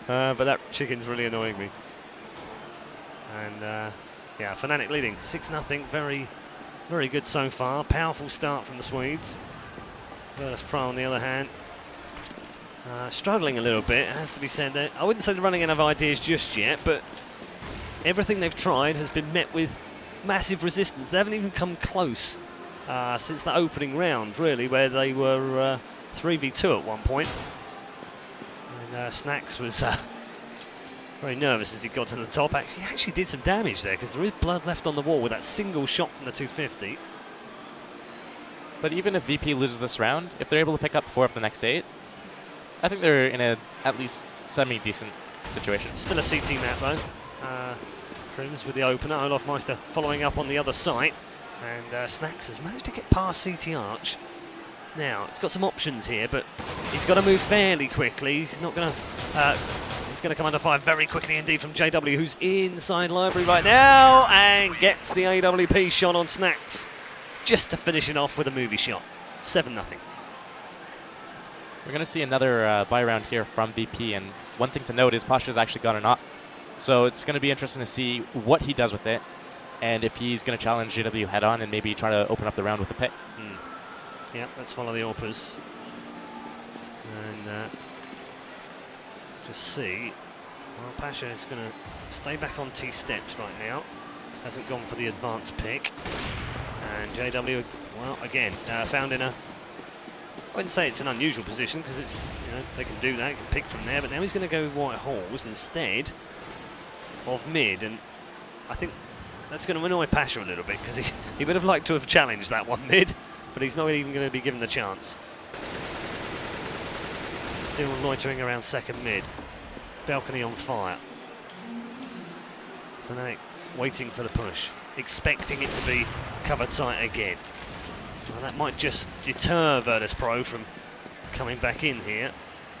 But that chicken's really annoying me. And yeah, Fnatic leading 6-0. Very, very good so far. Powerful start from the Swedes. Virtus.pro on the other hand, struggling a little bit, it has to be said. I wouldn't say they're running out of ideas just yet, but everything they've tried has been met with massive resistance. They haven't even come close since the opening round, really, where they were 3v2 at one point. And Snax was very nervous as he got to the top. He actually did some damage there, because there is blood left on the wall with that single shot from the 250. But even if VP loses this round, if they're able to pick up 4 of the next 8, I think they're in a at least semi-decent situation. Still a CT map though. KRiMZ with the opener. Olof Meister following up on the other side. And Snax has managed to get past CT Arch. Now, it's got some options here, but he's got to move fairly quickly. He's not going to... he's going to come under fire very quickly indeed from JW, who's inside library right now, and gets the AWP shot on Snax, just to finish it off with a movie shot. 7-0. We're going to see another buy round here from VP, and one thing to note is Pasha's actually got an op. So it's going to be interesting to see what he does with it, and if he's going to challenge JW head-on and maybe try to open up the round with the pick. Yeah, let's follow the AWPers. And just see. Well, Pasha is going to stay back on T steps right now. Hasn't gone for the advanced pick. And JW, well, again, found in a... I wouldn't say it's an unusual position, because it's, you know, they can do that, can pick from there, but now he's going to go white holes instead of mid, and I think that's going to annoy Pasha a little bit, because he would have liked to have challenged that one mid, but he's not even going to be given the chance. Still loitering around second mid. Balcony on fire. Fnatic waiting for the push, expecting it to be covered site again. Well, that might just deter Virtus.pro from coming back in here.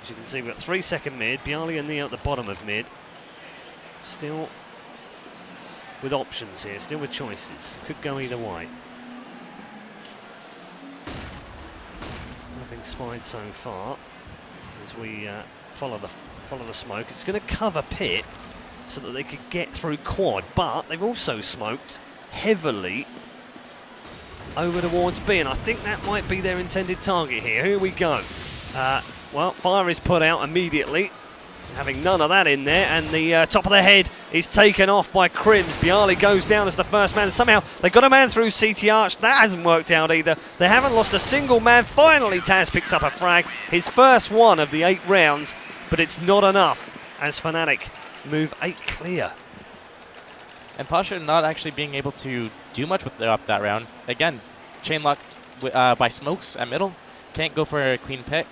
As you can see, we've got 3 second mid, byali and Neo at the bottom of mid. Still with options here, still with choices. Could go either way. Nothing spied so far as we follow the smoke. It's going to cover pit so that they could get through quad, but they've also smoked heavily over towards B, and I think that might be their intended target here. Here we go. Well, fire is put out immediately, having none of that in there, and the top of the head is taken off by KRiMZ. Byali goes down as the first man. Somehow they got a man through CT Arch. That hasn't worked out either. They haven't lost a single man. Finally, TaZ picks up a frag, his first one of the 8 rounds, but it's not enough as Fnatic move 8 clear. And Pasha not actually being able to do much with that round. Again, chain lock by smokes at middle. Can't go for a clean pick.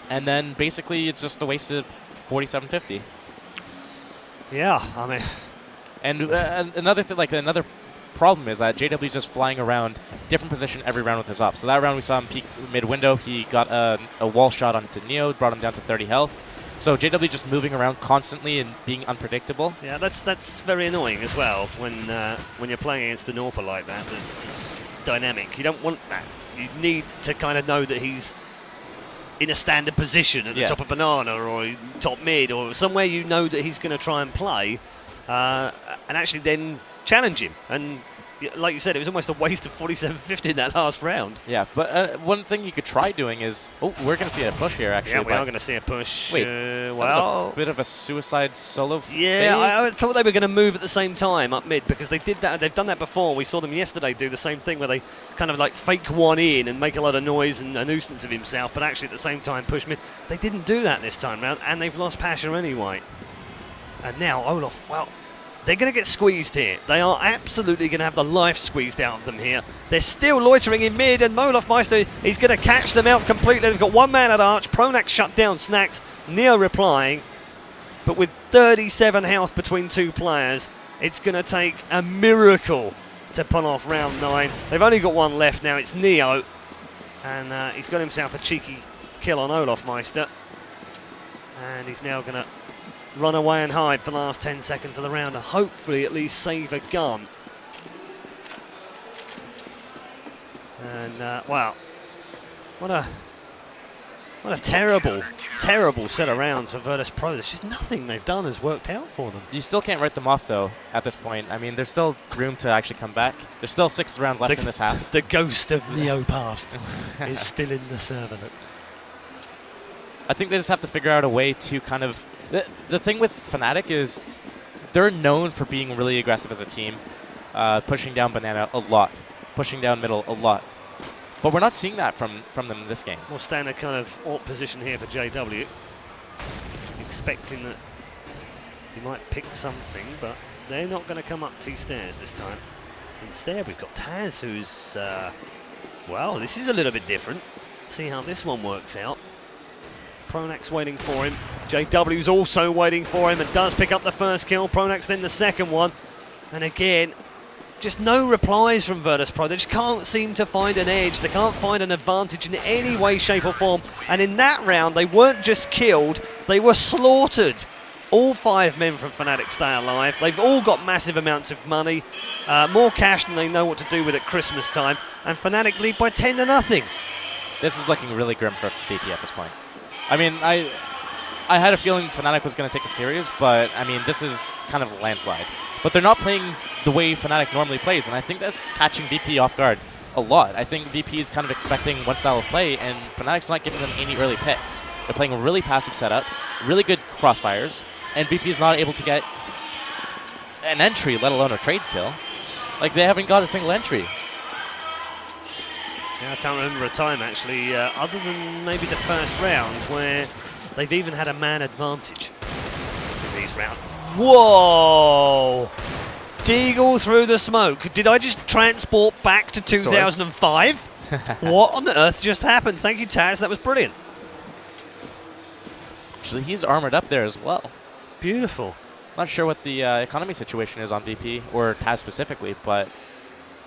And then basically it's just a wasted 4750. Yeah, I mean... And another thing, like another problem is that JW is just flying around different position every round with his op. So that round we saw him peek mid window. He got a wall shot onto Neo, brought him down to 30 health. So JW just moving around constantly and being unpredictable. Yeah, that's very annoying as well when you're playing against an AWPer like that. That's dynamic. You don't want that. You need to kind of know that he's in a standard position at the top of banana or top mid or somewhere you know that he's going to try and play, and actually then challenge him. And like you said, it was almost a waste of 4750 in that last round. Yeah, but one thing you could try doing is... Oh, we're going to see a push here, actually. Yeah, we are going to see a push. Wait, well... a bit of a suicide solo Yeah, I thought they were going to move at the same time up mid because they did that. They've done that before. We saw them yesterday do the same thing where they kind of like fake one in and make a lot of noise and a nuisance of himself, but actually at the same time push mid. They didn't do that this time round, and they've lost Pasha anyway. And now Olof, well... They're going to get squeezed here. They are absolutely going to have the life squeezed out of them here. They're still loitering in mid, and Olofmeister is going to catch them out completely. They've got one man at Arch. Pronax shut down Snax. Neo replying. But with 37 health between 2 players, it's going to take a miracle to pull off round 9. They've only got one left now. It's Neo. And he's got himself a cheeky kill on Olofmeister. And he's now going to run away and hide for the last 10 seconds of the round and hopefully at least save a gun. And wow, what a terrible set of rounds for Virtus.pro. There's just nothing they've done has worked out for them. You still can't write them off though at this point. I mean, there's still room to actually come back. There's still 6 rounds left in this half. The ghost of Neo past is still in the server. Look. I think they just have to figure out a way to kind of... The thing with Fnatic is they're known for being really aggressive as a team, pushing down banana a lot, pushing down middle a lot. But we're not seeing that from them in this game. More standard kind of alt position here for JW. Expecting that he might pick something, but they're not going to come up 2 stairs this time. Instead, we've got TaZ, who's... well, this is a little bit different. Let's see how this one works out. Pronax waiting for him. JW's also waiting for him and does pick up the first kill. Pronax then the second one. And again, just no replies from Virtus.pro. They just can't seem to find an edge. They can't find an advantage in any way, shape or form. And in that round, they weren't just killed, they were slaughtered. All 5 men from Fnatic stay alive. They've all got massive amounts of money, more cash than they know what to do with at Christmas time. And Fnatic lead by 10-0. This is looking really grim for VP at this point. I mean, I had a feeling Fnatic was going to take it serious, but I mean, this is kind of a landslide. But they're not playing the way Fnatic normally plays, and I think that's catching VP off guard a lot. I think VP is kind of expecting one style of play, and Fnatic's not giving them any early picks. They're playing a really passive setup, really good crossfires, and VP is not able to get an entry, let alone a trade kill. Like, they haven't got a single entry. Yeah, I can't remember a time actually, other than maybe the first round, where they've even had a man advantage in these rounds. Whoa! Deagle through the smoke. Did I just transport back to 2005? What on earth just happened? Thank you, TaZ. That was brilliant. Actually, he's armored up there as well. Beautiful. Not sure what the economy situation is on VP, or TaZ specifically, but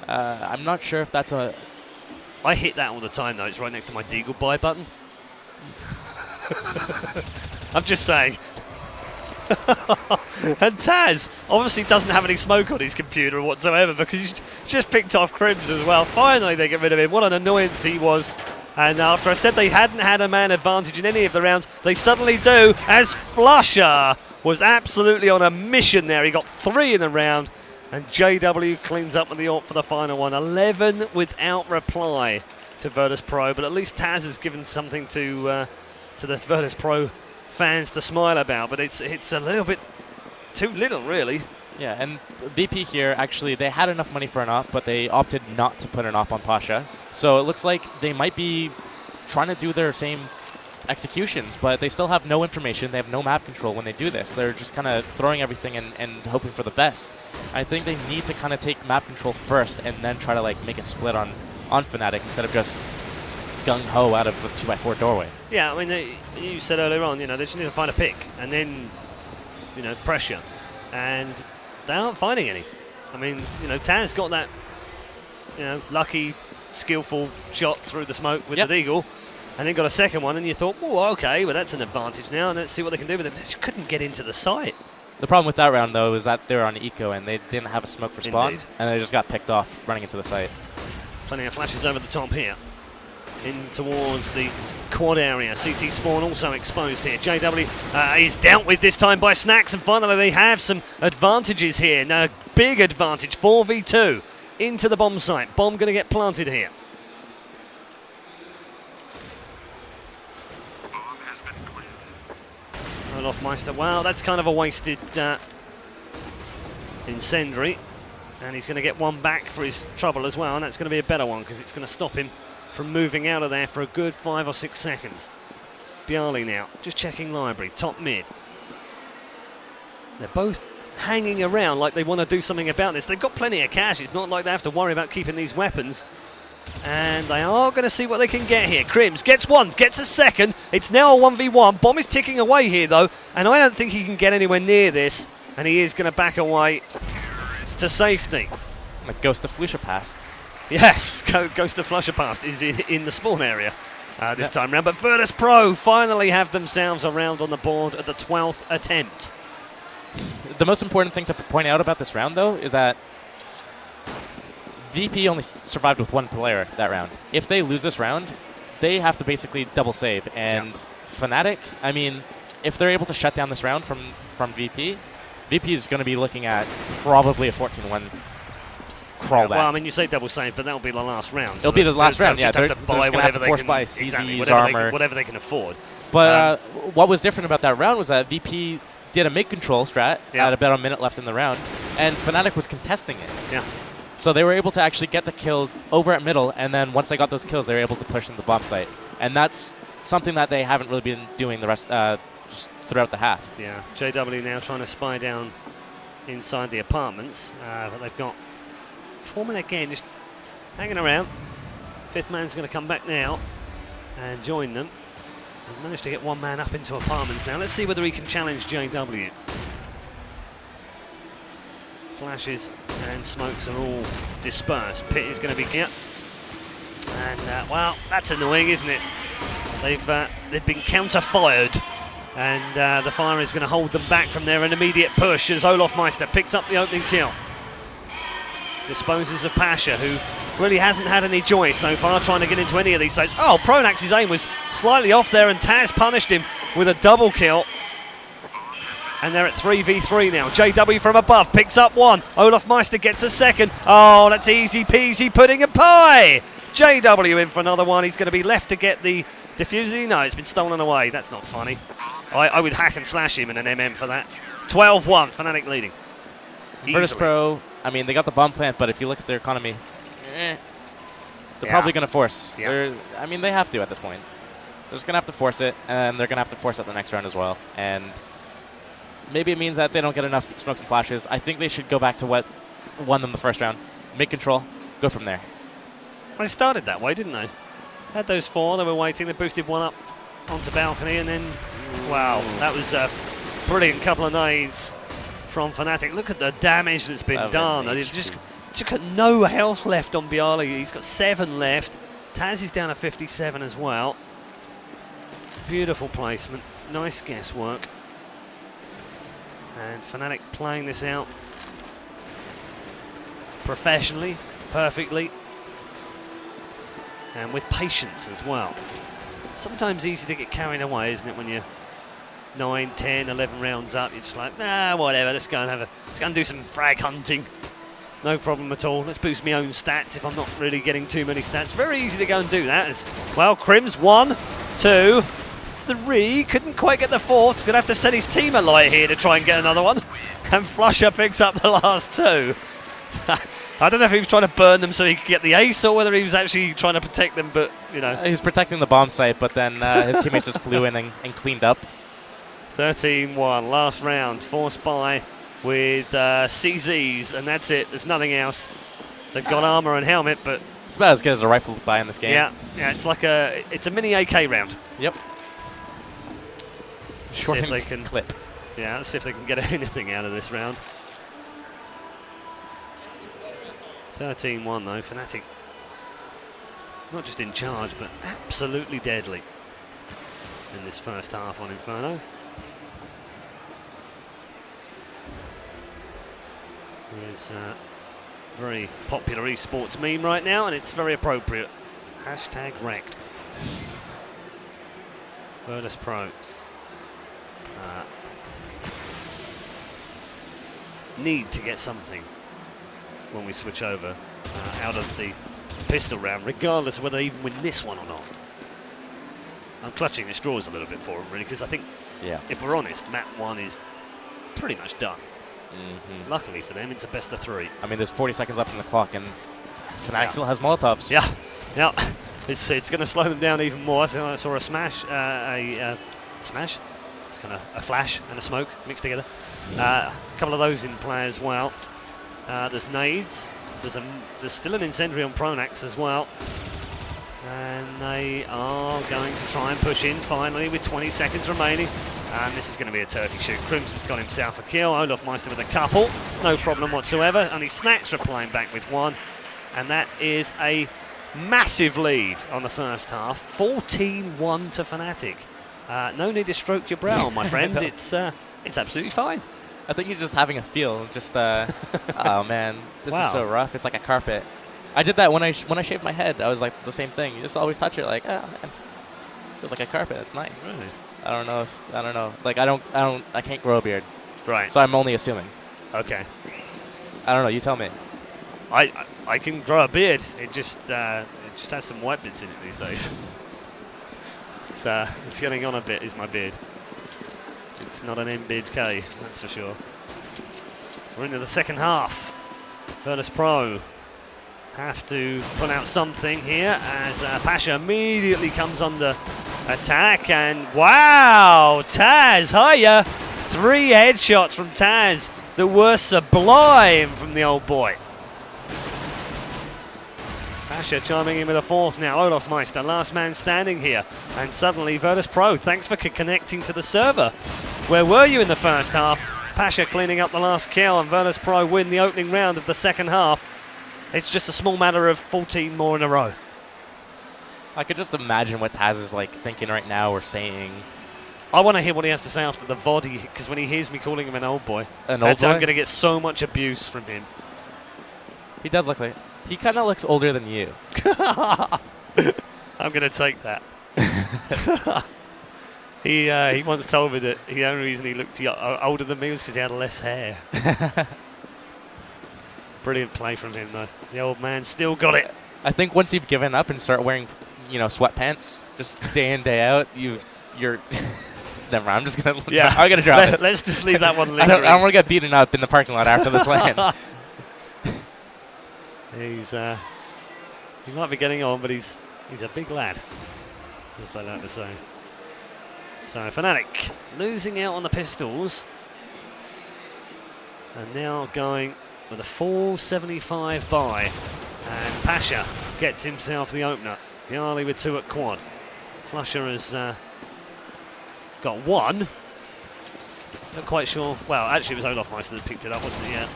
I'm not sure if that's a... I hit that all the time, though. It's right next to my Deagle buy button. I'm just saying. And TaZ obviously doesn't have any smoke on his computer whatsoever because he's just picked off KRiMZ as well. Finally, they get rid of him. What an annoyance he was. And after I said they hadn't had a man advantage in any of the rounds, they suddenly do, as flusha was absolutely on a mission there. He got 3 in the round, And JW cleans up with the ult for the final one. 11 without reply to Virtus.pro, but at least TaZ has given something to the Virtus.pro fans to smile about. But it's a little bit too little, really. Yeah, and VP here, actually, they had enough money for an op, but they opted not to put an op on Pasha. So it looks like they might be trying to do their same executions, but they still have no information. They have no map control when they do this. They're just kind of throwing everything and hoping for the best. I think they need to kind of take map control first and then try to like make a split on Fnatic instead of just gung-ho out of the 2x4 doorway. Yeah, I mean, you said earlier on, they just need to find a pick and then, pressure. And they aren't finding any. I mean, TaZ got that, lucky, skillful shot through the smoke with the Deagle, and then got a second one, and you thought, oh, okay, well, that's an advantage now, and let's see what they can do with it. They just couldn't get into the site. The problem with that round, though, is that they were on eco, and they didn't have a smoke for spawn, Indeed. and they just got picked off running into the site. Plenty of flashes over the top here. In towards the quad area. CT spawn also exposed here. JW is dealt with this time by Snax, and finally they have some advantages here. Now, big advantage, 4v2 into the bomb site. Bomb going to get planted here. Olof Meister, well, that's kind of a wasted incendiary. And he's going to get one back for his trouble as well, and that's going to be a better one because it's going to stop him from moving out of there for a good 5 or 6 seconds. Byali now, just checking library, top mid. They're both hanging around like they want to do something about this. They've got plenty of cash. It's not like they have to worry about keeping these weapons. And they are going to see what they can get here. KRiMZ gets one, gets a second. It's now a 1v1. Bomb is ticking away here, though, and I don't think he can get anywhere near this, and he is going to back away to safety. Like Ghost of flusha passed. Yes, Ghost of flusha past is in the spawn area this time round. But Virtus.pro finally have themselves around on the board at the 12th attempt. The most important thing to point out about this round, though, is that VP only survived with one player that round. If they lose this round, they have to basically double save. And Fnatic, I mean, if they're able to shut down this round from VP, VP is going to be looking at probably a 14-1 crawl back. Well, I mean, you say double save, but that'll be the last round. It'll be the last round, yeah. They're just have to buy whatever they can. Buy CZ's armor. Whatever they can afford. But what was different about that round was that VP did a mid-control strat at about a minute left in the round, and Fnatic was contesting it. Yeah. So they were able to actually get the kills over at middle, and then once they got those kills, they were able to push into the bomb site. And that's something that they haven't really been doing the rest just throughout the half. Yeah, JW now trying to spy down inside the apartments, but they've got Foreman again just hanging around. Fifth man's going to come back now and join them. They've managed to get one man up into apartments now. Let's see whether he can challenge JW. Flashes and smokes are all dispersed. Pit is going to be here. And, well, that's annoying, isn't it? They've been counter-fired. And the fire is going to hold them back from their immediate push as Olof Meister picks up the opening kill. Disposes of Pasha, who really hasn't had any joy so far trying to get into any of these sites. Oh, pronax's aim was slightly off there, and TaZ punished him with a double kill. And they're at 3v3 now. JW from above picks up one. Olof Meister gets a second. Oh, that's easy peasy pudding and pie. JW in for another one. He's going to be left to get the diffuser. No, it's been stolen away. That's not funny. I would hack and slash him in an MM for that. 12-1, Fnatic leading. Virtus.pro, I mean, they got the bomb plant, but if you look at their economy, they're probably going to force. Yeah. I mean, they have to at this point. They're just going to have to force it, and they're going to have to force it the next round as well. And maybe it means that they don't get enough smokes and flashes. I think they should go back to what won them the first round. Make control, go from there. Well, they started that way, didn't they? Had those four, they were waiting, they boosted one up onto balcony, and then, wow, that was a brilliant couple of nades from Fnatic. Look at the damage that's been done. They just got no health left on Byali. He's got 7 left. TaZ is down to 57 as well. Beautiful placement, nice guesswork. And Fnatic playing this out professionally, perfectly, and with patience as well. Sometimes easy to get carried away, isn't it, when you're 9, 10, 11 rounds up? You're just like, nah, whatever, let's go and do some frag hunting. No problem at all. Let's boost my own stats if I'm not really getting too many stats. Very easy to go and do that. As well, KRiMZ 1, 2, 3. Couldn't quite get the fourth. He's going to have to send his team a light here to try and get another one. And flusha picks up the last 2. I don't know if he was trying to burn them so he could get the ace or whether he was actually trying to protect them, but, you know. He's protecting the bomb site, but then his teammates just flew in and cleaned up. 13-1, last round, forced by with CZs, and that's it. There's nothing else. They've got armor and helmet, but it's about as good as a rifle to buy in this game. Yeah, it's like it's a mini AK round. Yep. Short if they can clip. Yeah, let's see if they can get anything out of this round. 13-1 though, Fnatic. Not just in charge, but absolutely deadly in this first half on Inferno. There's a very popular esports meme right now, and it's very appropriate. Hashtag wrecked. Virtus.pro. Need to get something when we switch over out of the pistol round, regardless of whether they even win this one or not. I'm clutching the straws a little bit for them, really, because I think, if we're honest, map 1 is pretty much done. Luckily for them, it's a best of 3. I mean, there's 40 seconds left on the clock, and Fnatic still has Molotovs. Yeah, it's going to slow them down even more. I saw a smash, smash. It's kind of a flash and a smoke mixed together. A couple of those in play as well. There's nades. There's still an incendiary on pronax as well. And they are going to try and push in finally with 20 seconds remaining. And this is going to be a turkey shoot. KRiMZ has got himself a kill. Olof with a couple. No problem whatsoever. Only Snax replying back with 1. And that is a massive lead on the first half. 14-1 to Fnatic. No need to stroke your brow, my friend. It's absolutely fine. I think he's just having a feel. Just, oh man, this is so rough. It's like a carpet. I did that when I shaved my head. I was like the same thing. You just always touch it like, oh man, feels like a carpet. It's nice. Really? I don't know. Like I can't grow a beard. Right. So I'm only assuming. Okay. I don't know. You tell me. I can grow a beard. It just has some white bits in it these days. It's getting on a bit. Is my beard? It's not an MBK, that's for sure. We're into the second half. Virtus.pro have to put out something here as Pasha immediately comes under attack, and wow, TaZ, hiya! 3 headshots from TaZ that were sublime from the old boy. Pasha chiming in with a 4th now. Olof, last man standing here. And suddenly Virtus.pro, thanks for connecting to the server. Where were you in the first half? Pasha cleaning up the last kill, and Virtus.pro win the opening round of the second half. It's just a small matter of 14 more in a row. I could just imagine what TaZ is like thinking right now or saying. I want to hear what he has to say after the VOD, because when he hears me calling him an old boy, I'm going to get so much abuse from him. He does look like... He kind of looks older than you. I'm going to take that. He once told me that the only reason he looked older than me was because he had less hair. Brilliant play from him, though. The old man still got it. I think once you've given up and start wearing, sweatpants, just day in, day out, you're... Never mind, I'm just going to... Yeah. I'm going to drop it. Let's just leave that one I don't want to get beaten up in the parking lot after this LAN. He might be getting on, but he's a big lad, as they like to say. So Fnatic losing out on the pistols, and now going with a 475 buy, and Pasha gets himself the opener. Byali with 2 at quad. flusha has got 1. Not quite sure. Well, actually, it was Olof that picked it up, wasn't it? Yeah.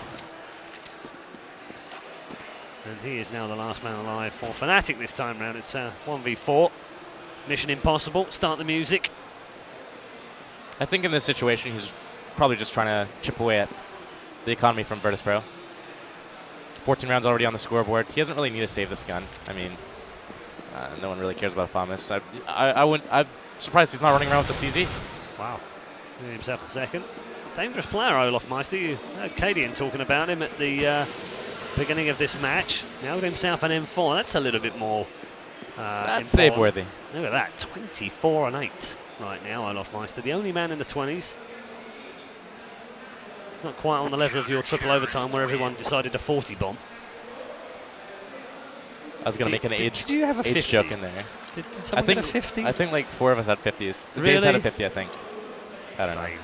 And he is now the last man alive for Fnatic this time round. It's 1v4. Mission impossible. Start the music. I think in this situation, he's probably just trying to chip away at the economy from Virtus.pro. 14 rounds already on the scoreboard. He doesn't really need to save this gun. I mean, no one really cares about Famas. I'm surprised he's not running around with the CZ. Wow. Giving himself a second. Dangerous player, Olof Meister. You heard Kajbjer talking about him at the beginning of this match. Now himself an M4. That's a little bit more. That's save worthy. Look at that, 24 and 8 right now. Olof, the only man in the 20s. It's not quite on the level of your triple overtime where everyone decided to 40 bomb. I was going to make an Did you have a 50? age joke in there. Did someone get a 50? I think like 4 of us had 50s. The Really? Days had a 50, I think. I don't know. Insane.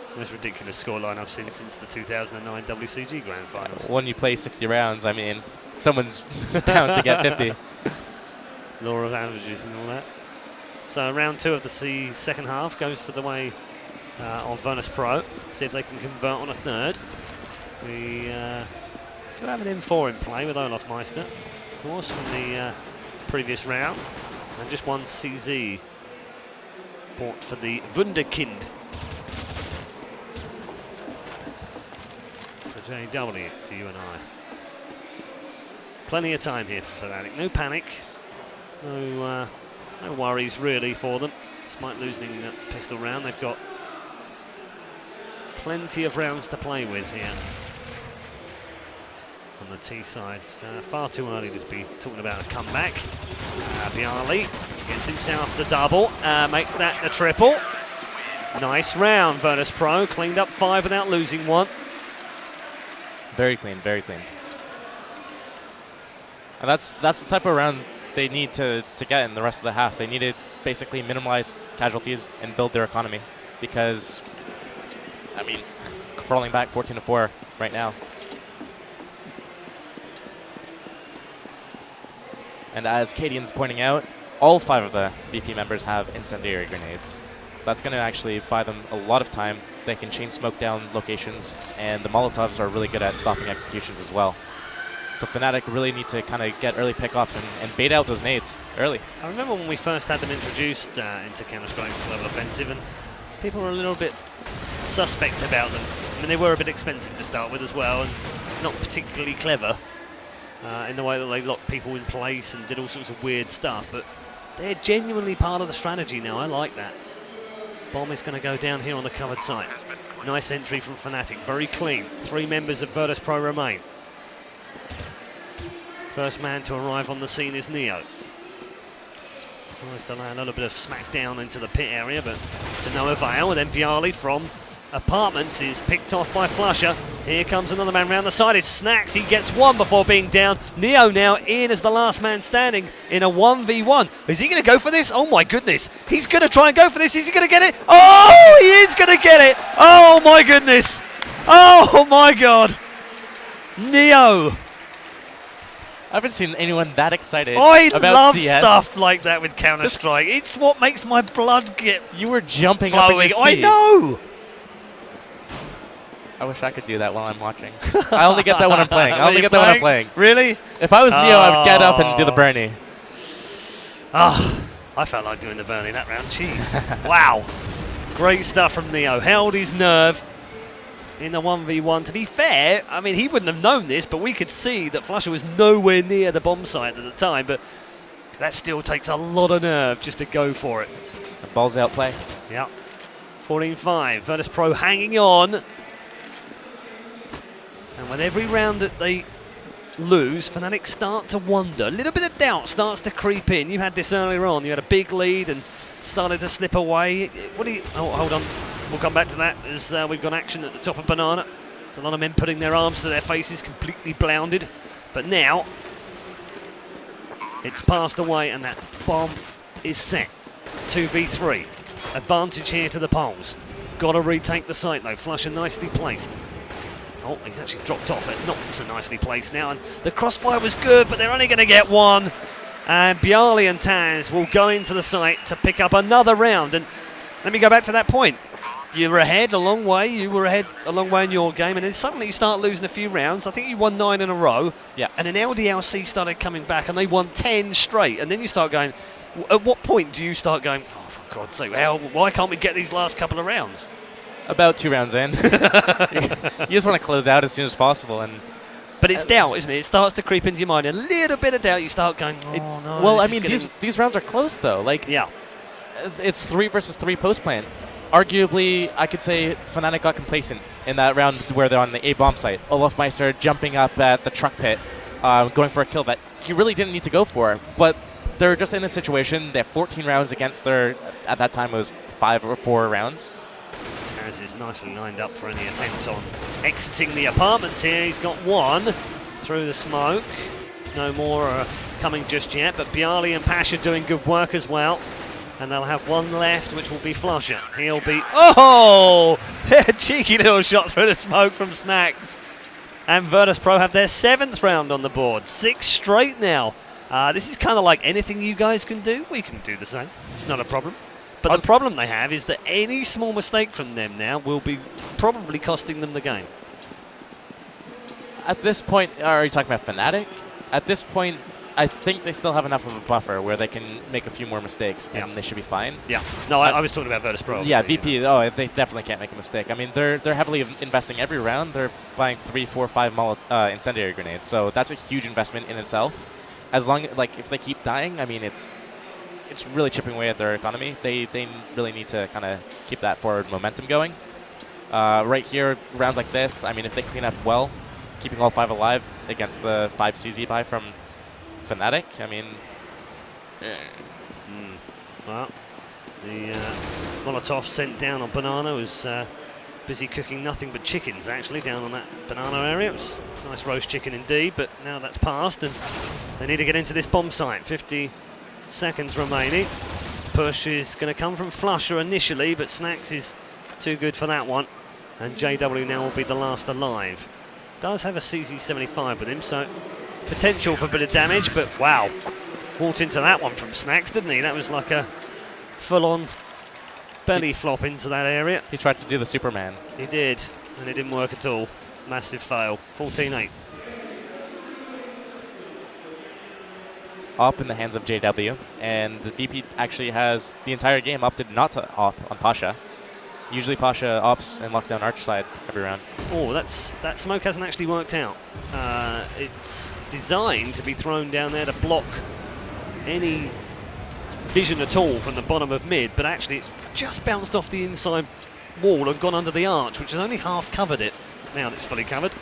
It's the most ridiculous scoreline I've seen since the 2009 WCG Grand Finals. When you play 60 rounds, I mean, someone's bound to get 50. Law of averages and all that. So round 2 of the second half goes to the way of Virtus.pro. See if they can convert on a third. We do have an M4 in play with Olof, of course, from the previous round. And just one CZ bought for the Wunderkind. It's the JW to you and I. Plenty of time here for Fnatic. No panic. No worries really for them, despite losing that pistol round. They've got plenty of rounds to play with here on the T side. Far too early to be talking about a comeback. Byali gets himself the double, make that the triple. Nice round, Virtus.pro, cleaned up 5 without losing 1. Very clean, very clean. And that's the type of round they need to get in the rest of the half. They need to basically minimize casualties and build their economy because, I mean, crawling back 14-4 right now. And as Cadian's pointing out, all 5 of the VP members have incendiary grenades. So that's going to actually buy them a lot of time. They can chain smoke down locations, and the Molotovs are really good at stopping executions as well. So Fnatic really need to kind of get early pickoffs and bait out those nades early. I remember when we first had them introduced into Counter-Strike Level Offensive, and people were a little bit suspect about them. I mean, they were a bit expensive to start with as well, and not particularly clever in the way that they locked people in place and did all sorts of weird stuff, but they're genuinely part of the strategy now. I like that. Bomb is going to go down here on the covered site. Nice entry from Fnatic, very clean. 3 members of Virtus.pro remain. First man to arrive on the scene is Neo. Tries to land a little bit of smack down into the pit area, but to no avail. And then Byali from Apartments is picked off by flusha. Here comes another man round the side. It's Snax. He gets 1 before being down. Neo now in as the last man standing in a 1v1. Is he going to go for this? Oh my goodness. He's going to try and go for this. Is he going to get it? Oh, he is going to get it. Oh my goodness. Oh my god. Neo. I haven't seen anyone that excited I about love CS. stuff like that with Counter-Strike. It's what makes my blood get You were jumping flowing. up in your I seat. know. I wish I could do that while I'm watching. I only get that when I'm playing. I only get that when I'm playing. Really? If I was Neo, I would get up and do the Bernie. Ah, I felt like doing the burning that round. Jeez. Wow. Great stuff from Neo. Held his nerve in the 1v1. To be fair, I mean, he wouldn't have known this, but we could see that flusha was nowhere near the bomb site at the time, but that still takes a lot of nerve just to go for it. The ball's out play. Yep. 14-5. Virtus.pro hanging on. And with every round that they lose, Fnatic start to wonder. A little bit of doubt starts to creep in. You had this earlier on. You had a big lead and started to slip away. What do you... Oh, hold on. We'll come back to that as we've got action at the top of Banana. There's a lot of men putting their arms to their faces, completely blounded. But now, it's passed away and that bomb is set. 2v3. Advantage here to the Poles. Got to retake the site though. flusha nicely placed. Oh, he's actually dropped off. That's not so nicely placed now. And the crossfire was good, but they're only going to get 1. And Byali and TaZ will go into the site to pick up another round. And let me go back to that point. You were ahead a long way. You were ahead a long way in your game. And then suddenly you start losing a few rounds. I think you won 9 in a row. Yeah. And then LDLC started coming back and they won 10 straight. And then you start going, at what point do you start going, oh, for God's sake, why can't we get these last couple of rounds? About 2 rounds in. You just want to close out as soon as possible. But it's doubt, isn't it? It starts to creep into your mind. A little bit of doubt, you start going, oh, no. Well, I this mean, is these rounds are close, though. Like, yeah. it's 3 versus 3 post plan. arguably, I could say Fnatic got complacent in that round where they're on the A bomb site. Olof Meister jumping up at the truck pit, going for a kill that he really didn't need to go for. But they're just in a situation. They have 14 rounds against their, at that time it was 5 or 4 rounds. TaZ is nicely lined up for any attempt on exiting the apartments here. He's got one through the smoke. No more coming just yet, but byali and pasha doing good work as well. And they'll have one left, which will be flusha. He'll be... Oh! Cheeky little shot through the smoke from Snax. And Virtus.pro have their 7th round on the board. 6 straight now. This is kind of like anything you guys can do. We can do the same. It's not a problem. But the problem they have is that any small mistake from them now will be probably costing them the game. At this point, are you talking about Fnatic? At this point, I think they still have enough of a buffer where they can make a few more mistakes and they should be fine. Yeah. No, I was talking about Virtus.pro. Yeah, VP. Oh, they definitely can't make a mistake. I mean, they're heavily investing every round. They're buying 3, 4, 5 incendiary grenades, so that's a huge investment in itself. As long like if they keep dying, I mean, it's really chipping away at their economy. They really need to kind of keep that forward momentum going. Right here, rounds like this. I mean, if they clean up well, keeping all 5 alive against the 5 CZ buy from Fnatic, I mean... Well, the Molotov sent down on Banana was busy cooking nothing but chickens, actually, down on that Banana area. It was nice roast chicken indeed, but now that's passed, and they need to get into this bomb site. 50 seconds remaining. Push is going to come from flusha initially, but Snax is too good for that one. And JW now will be the last alive. Does have a CZ75 with him, so potential for a bit of damage, but wow. Walked into that one from Snax, didn't he? That was like a full-on belly flop into that area. He tried to do the Superman. He did, and it didn't work at all. Massive fail. 14-8. Up in the hands of JW, and the VP actually has the entire game opted not to op on pasha. Usually pasha ops and locks down arch side every round. Oh, that smoke hasn't actually worked out. It's designed to be thrown down there to block any vision at all from the bottom of mid, but actually it's just bounced off the inside wall and gone under the arch, which has only half covered it. Now it's fully covered.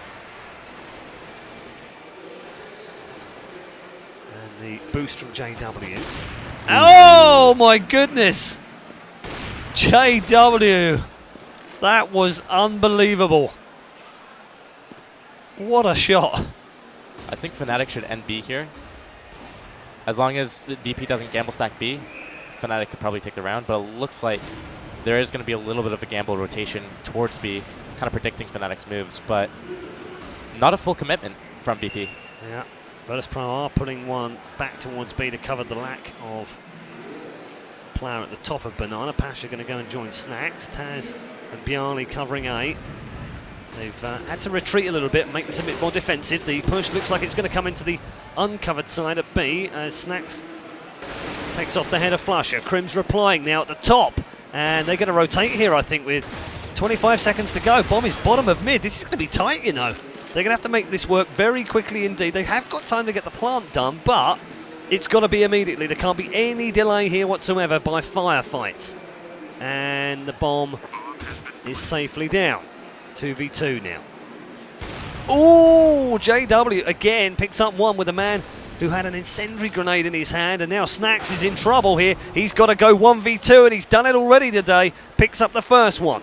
And the boost from JW. Oh my goodness! JW! That was unbelievable. What a shot. I think Fnatic should end B here. As long as VP doesn't gamble stack B, Fnatic could probably take the round, but it looks like there is going to be a little bit of a gamble rotation towards B, kind of predicting Fnatic's moves, but not a full commitment from VP. Yeah, Virtus.pro are putting one back towards B to cover the lack of player at the top of Banana. Pasha going to go and join Snax. TaZ and byali covering A. They've had to retreat a little bit and make this a bit more defensive. The push looks like it's going to come into the uncovered side at B as Snax takes off the head of flusha. KRiMZ replying now at the top, and they're going to rotate here, I think, with 25 seconds to go. Bomb is bottom of mid. This is going to be tight, you know. They're going to have to make this work very quickly indeed. They have got time to get the plant done, but it's got to be immediately. There can't be any delay here whatsoever by firefights. And the bomb is safely down. 2v2 now. Ooh, JW again picks up one with a man who had an incendiary grenade in his hand, and now Snax is in trouble here. He's got to go 1v2, and he's done it already today. Picks up the first one.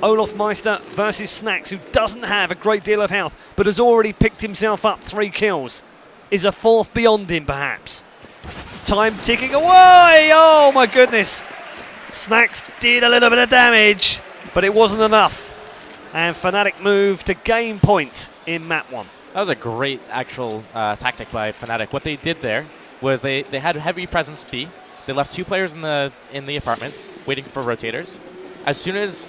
Olof Meister versus Snax, who doesn't have a great deal of health, but has already picked himself up 3 kills. Is a 4th beyond him, perhaps? Time ticking away! Oh, my goodness. Snax did a little bit of damage, but it wasn't enough. And Fnatic moved to game point in map 1. That was a great actual tactic by Fnatic. What they did there was they had heavy presence B. They left 2 players in the apartments waiting for rotators. As soon as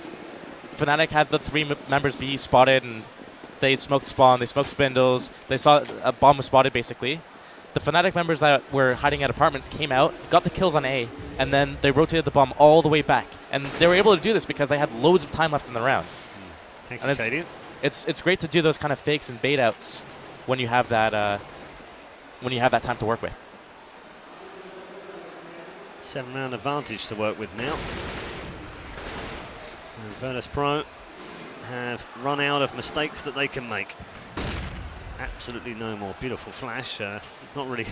Fnatic had the 3 members B spotted and they smoked spawn, they smoked spindles, they saw a bomb was spotted basically. The Fnatic members that were hiding at apartments came out, got the kills on A, and then they rotated the bomb all the way back. And they were able to do this because they had loads of time left in the round. And it's great to do those kind of fakes and bait outs when you have that time to work with. 7-round advantage to work with now. And Virtus.pro have run out of mistakes that they can make. Absolutely no more. Beautiful flash. Not really.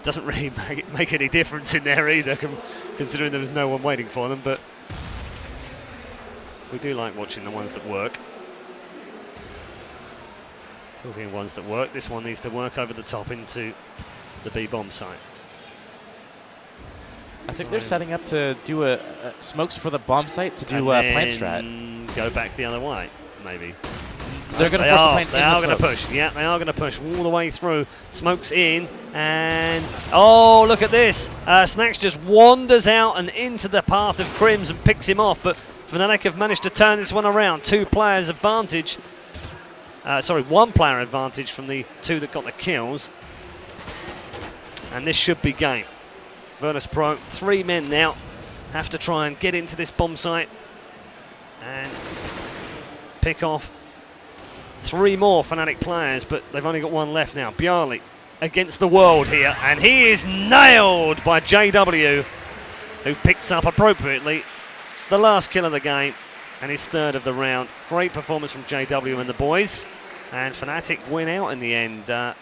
doesn't really make any difference in there either, considering there was no one waiting for them. But we do like watching the ones that work. Talking of ones that work, this one needs to work over the top into the B bomb site. I think they're setting up to do a smokes for the bomb site to do a plant strat. Go back the other way, maybe. They're going to force the plant in They are going to push. Yeah, they are going to push all the way through. Smokes in, and oh, look at this. Snax just wanders out and into the path of KRiMZ and picks him off, but Fnatic have managed to turn this one around. 2 players advantage. Sorry, 1 player advantage from the 2 that got the kills. And this should be game. Virtus.pro, 3 men now, have to try and get into this bomb site and pick off 3 more Fnatic players, but they've only got 1 left now. Byali against the world here, and he is nailed by JW, who picks up appropriately the last kill of the game and his 3rd of the round. Great performance from JW and the boys, and Fnatic win out in the end. I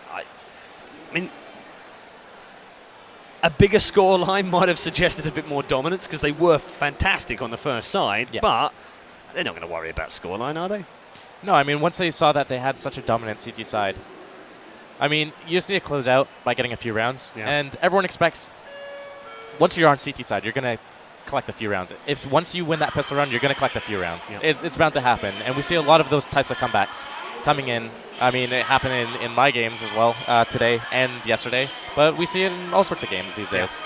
mean, a bigger scoreline might have suggested a bit more dominance because they were fantastic on the first side, but they're not going to worry about scoreline, are they? No, I mean, once they saw that they had such a dominant CT side, I mean, you just need to close out by getting a few rounds. And everyone expects, once you're on CT side, you're going to collect a few rounds. Once you win that pistol round, you're going to collect a few rounds. It's bound to happen. And we see a lot of those types of comebacks coming in. I mean, it happened in my games as well today and yesterday. But we see it in all sorts of games these days.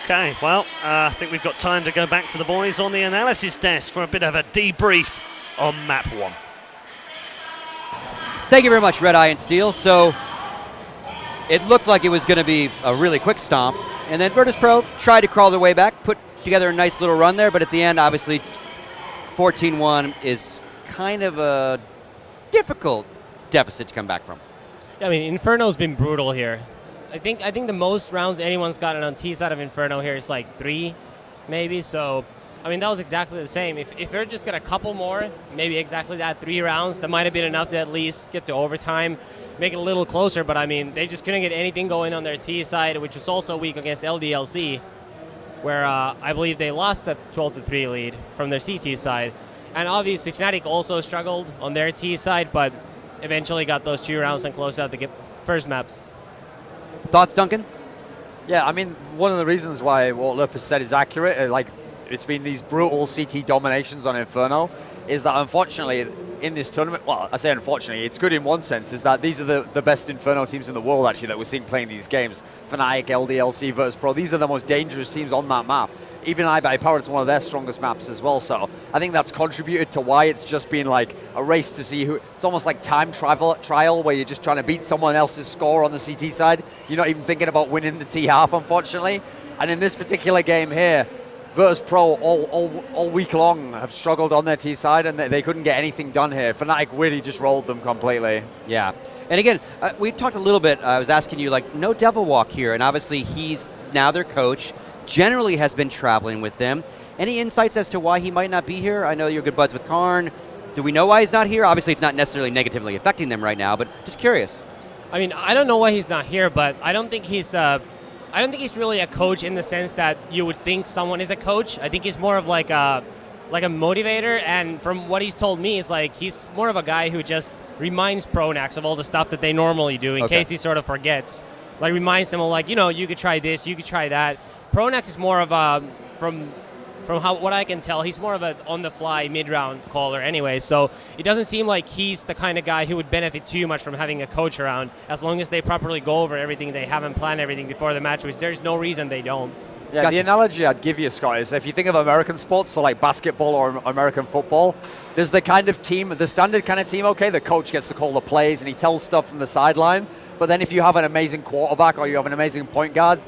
Okay, well, I think we've got time to go back to the boys on the analysis desk for a bit of a debrief on map 1. Thank you very much, Red Eye and Steel. So it looked like it was going to be a really quick stomp, and then Virtus.pro tried to crawl their way back, put together a nice little run there, but at the end, obviously, 14-1 is kind of a difficult deficit to come back from. I mean, Inferno's been brutal here. I think the most rounds anyone's gotten on T side of Inferno here is like 3, maybe. So, I mean, that was exactly the same. If they're just got a couple more, maybe exactly that 3 rounds, that might have been enough to at least get to overtime, make it a little closer. But I mean, they just couldn't get anything going on their T side, which was also weak against LDLC, where I believe they lost the 12-3 lead from their CT side. And obviously, Fnatic also struggled on their T side, but eventually got those 2 rounds and closed out the first map. Thoughts, Duncan? Yeah, I mean, one of the reasons why what Lopez said is accurate, like it's been these brutal CT dominations on Inferno, is that unfortunately in this tournament, well, I say unfortunately, it's good in one sense, is that these are the best Inferno teams in the world actually that we're seeing playing these games. Fnatic, LDLC, Virtus.pro, these are the most dangerous teams on that map. Even iBUYPOWER, it's one of their strongest maps as well, so I think that's contributed to why it's just been like a race to see who, it's almost like time trial where you're just trying to beat someone else's score on the CT side. You're not even thinking about winning the T half, unfortunately. And in this particular game here, Virtus.pro all week long have struggled on their T side and they couldn't get anything done here. Fnatic really just rolled them completely. Yeah. And again, we talked a little bit, I was asking you, like, no Devil Walk here, and obviously he's now their coach, generally has been traveling with them. Any insights as to why he might not be here? I know you're good buds with Karn. Do we know why he's not here? Obviously, it's not necessarily negatively affecting them right now, but just curious. I mean, I don't know why he's not here, but I don't think he's really a coach in the sense that you would think someone is a coach. I think he's more of like a motivator, and from what he's told me, it's like he's more of a guy who just reminds pronax of all the stuff that they normally do in case he sort of forgets. Like reminds them of, like, you know, you could try this, you could try that. Pronax is more of a, from what I can tell, he's more of a on-the-fly mid-round caller anyway, so it doesn't seem like he's the kind of guy who would benefit too much from having a coach around, as long as they properly go over everything, they haven't planned everything before the match, which there's no reason they don't. Yeah, Gotcha. The analogy I'd give you, Scott, is if you think of American sports, so like basketball or American football, there's the kind of team, the standard kind of team, okay, the coach gets to call the plays and he tells stuff from the sideline, but then if you have an amazing quarterback or you have an amazing point guard,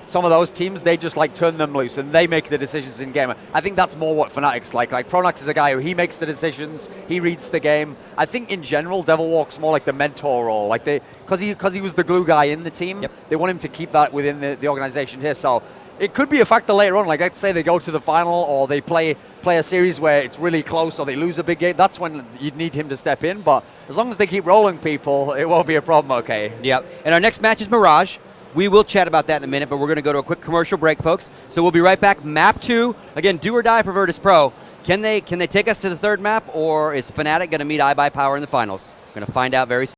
some of those teams, they just like turn them loose and they make the decisions in game. I think that's more what Fnatic's like. Like pronax is a guy who he makes the decisions, he reads the game. I think in general, Devil Walk's more like the mentor role. Like because he was the glue guy in the team, they want him to keep that within the organization here. So it could be a factor later on. Like, let's say they go to the final or they play a series where it's really close or they lose a big game. That's when you'd need him to step in. But as long as they keep rolling people, it won't be a problem, okay? Yep. And our next match is Mirage. We will chat about that in a minute, but we're going to go to a quick commercial break, folks. So we'll be right back. Map 2, again, do or die for Virtus.pro. Can they take us to the third map, or is Fnatic going to meet iBUYPOWER in the finals? We're going to find out very soon.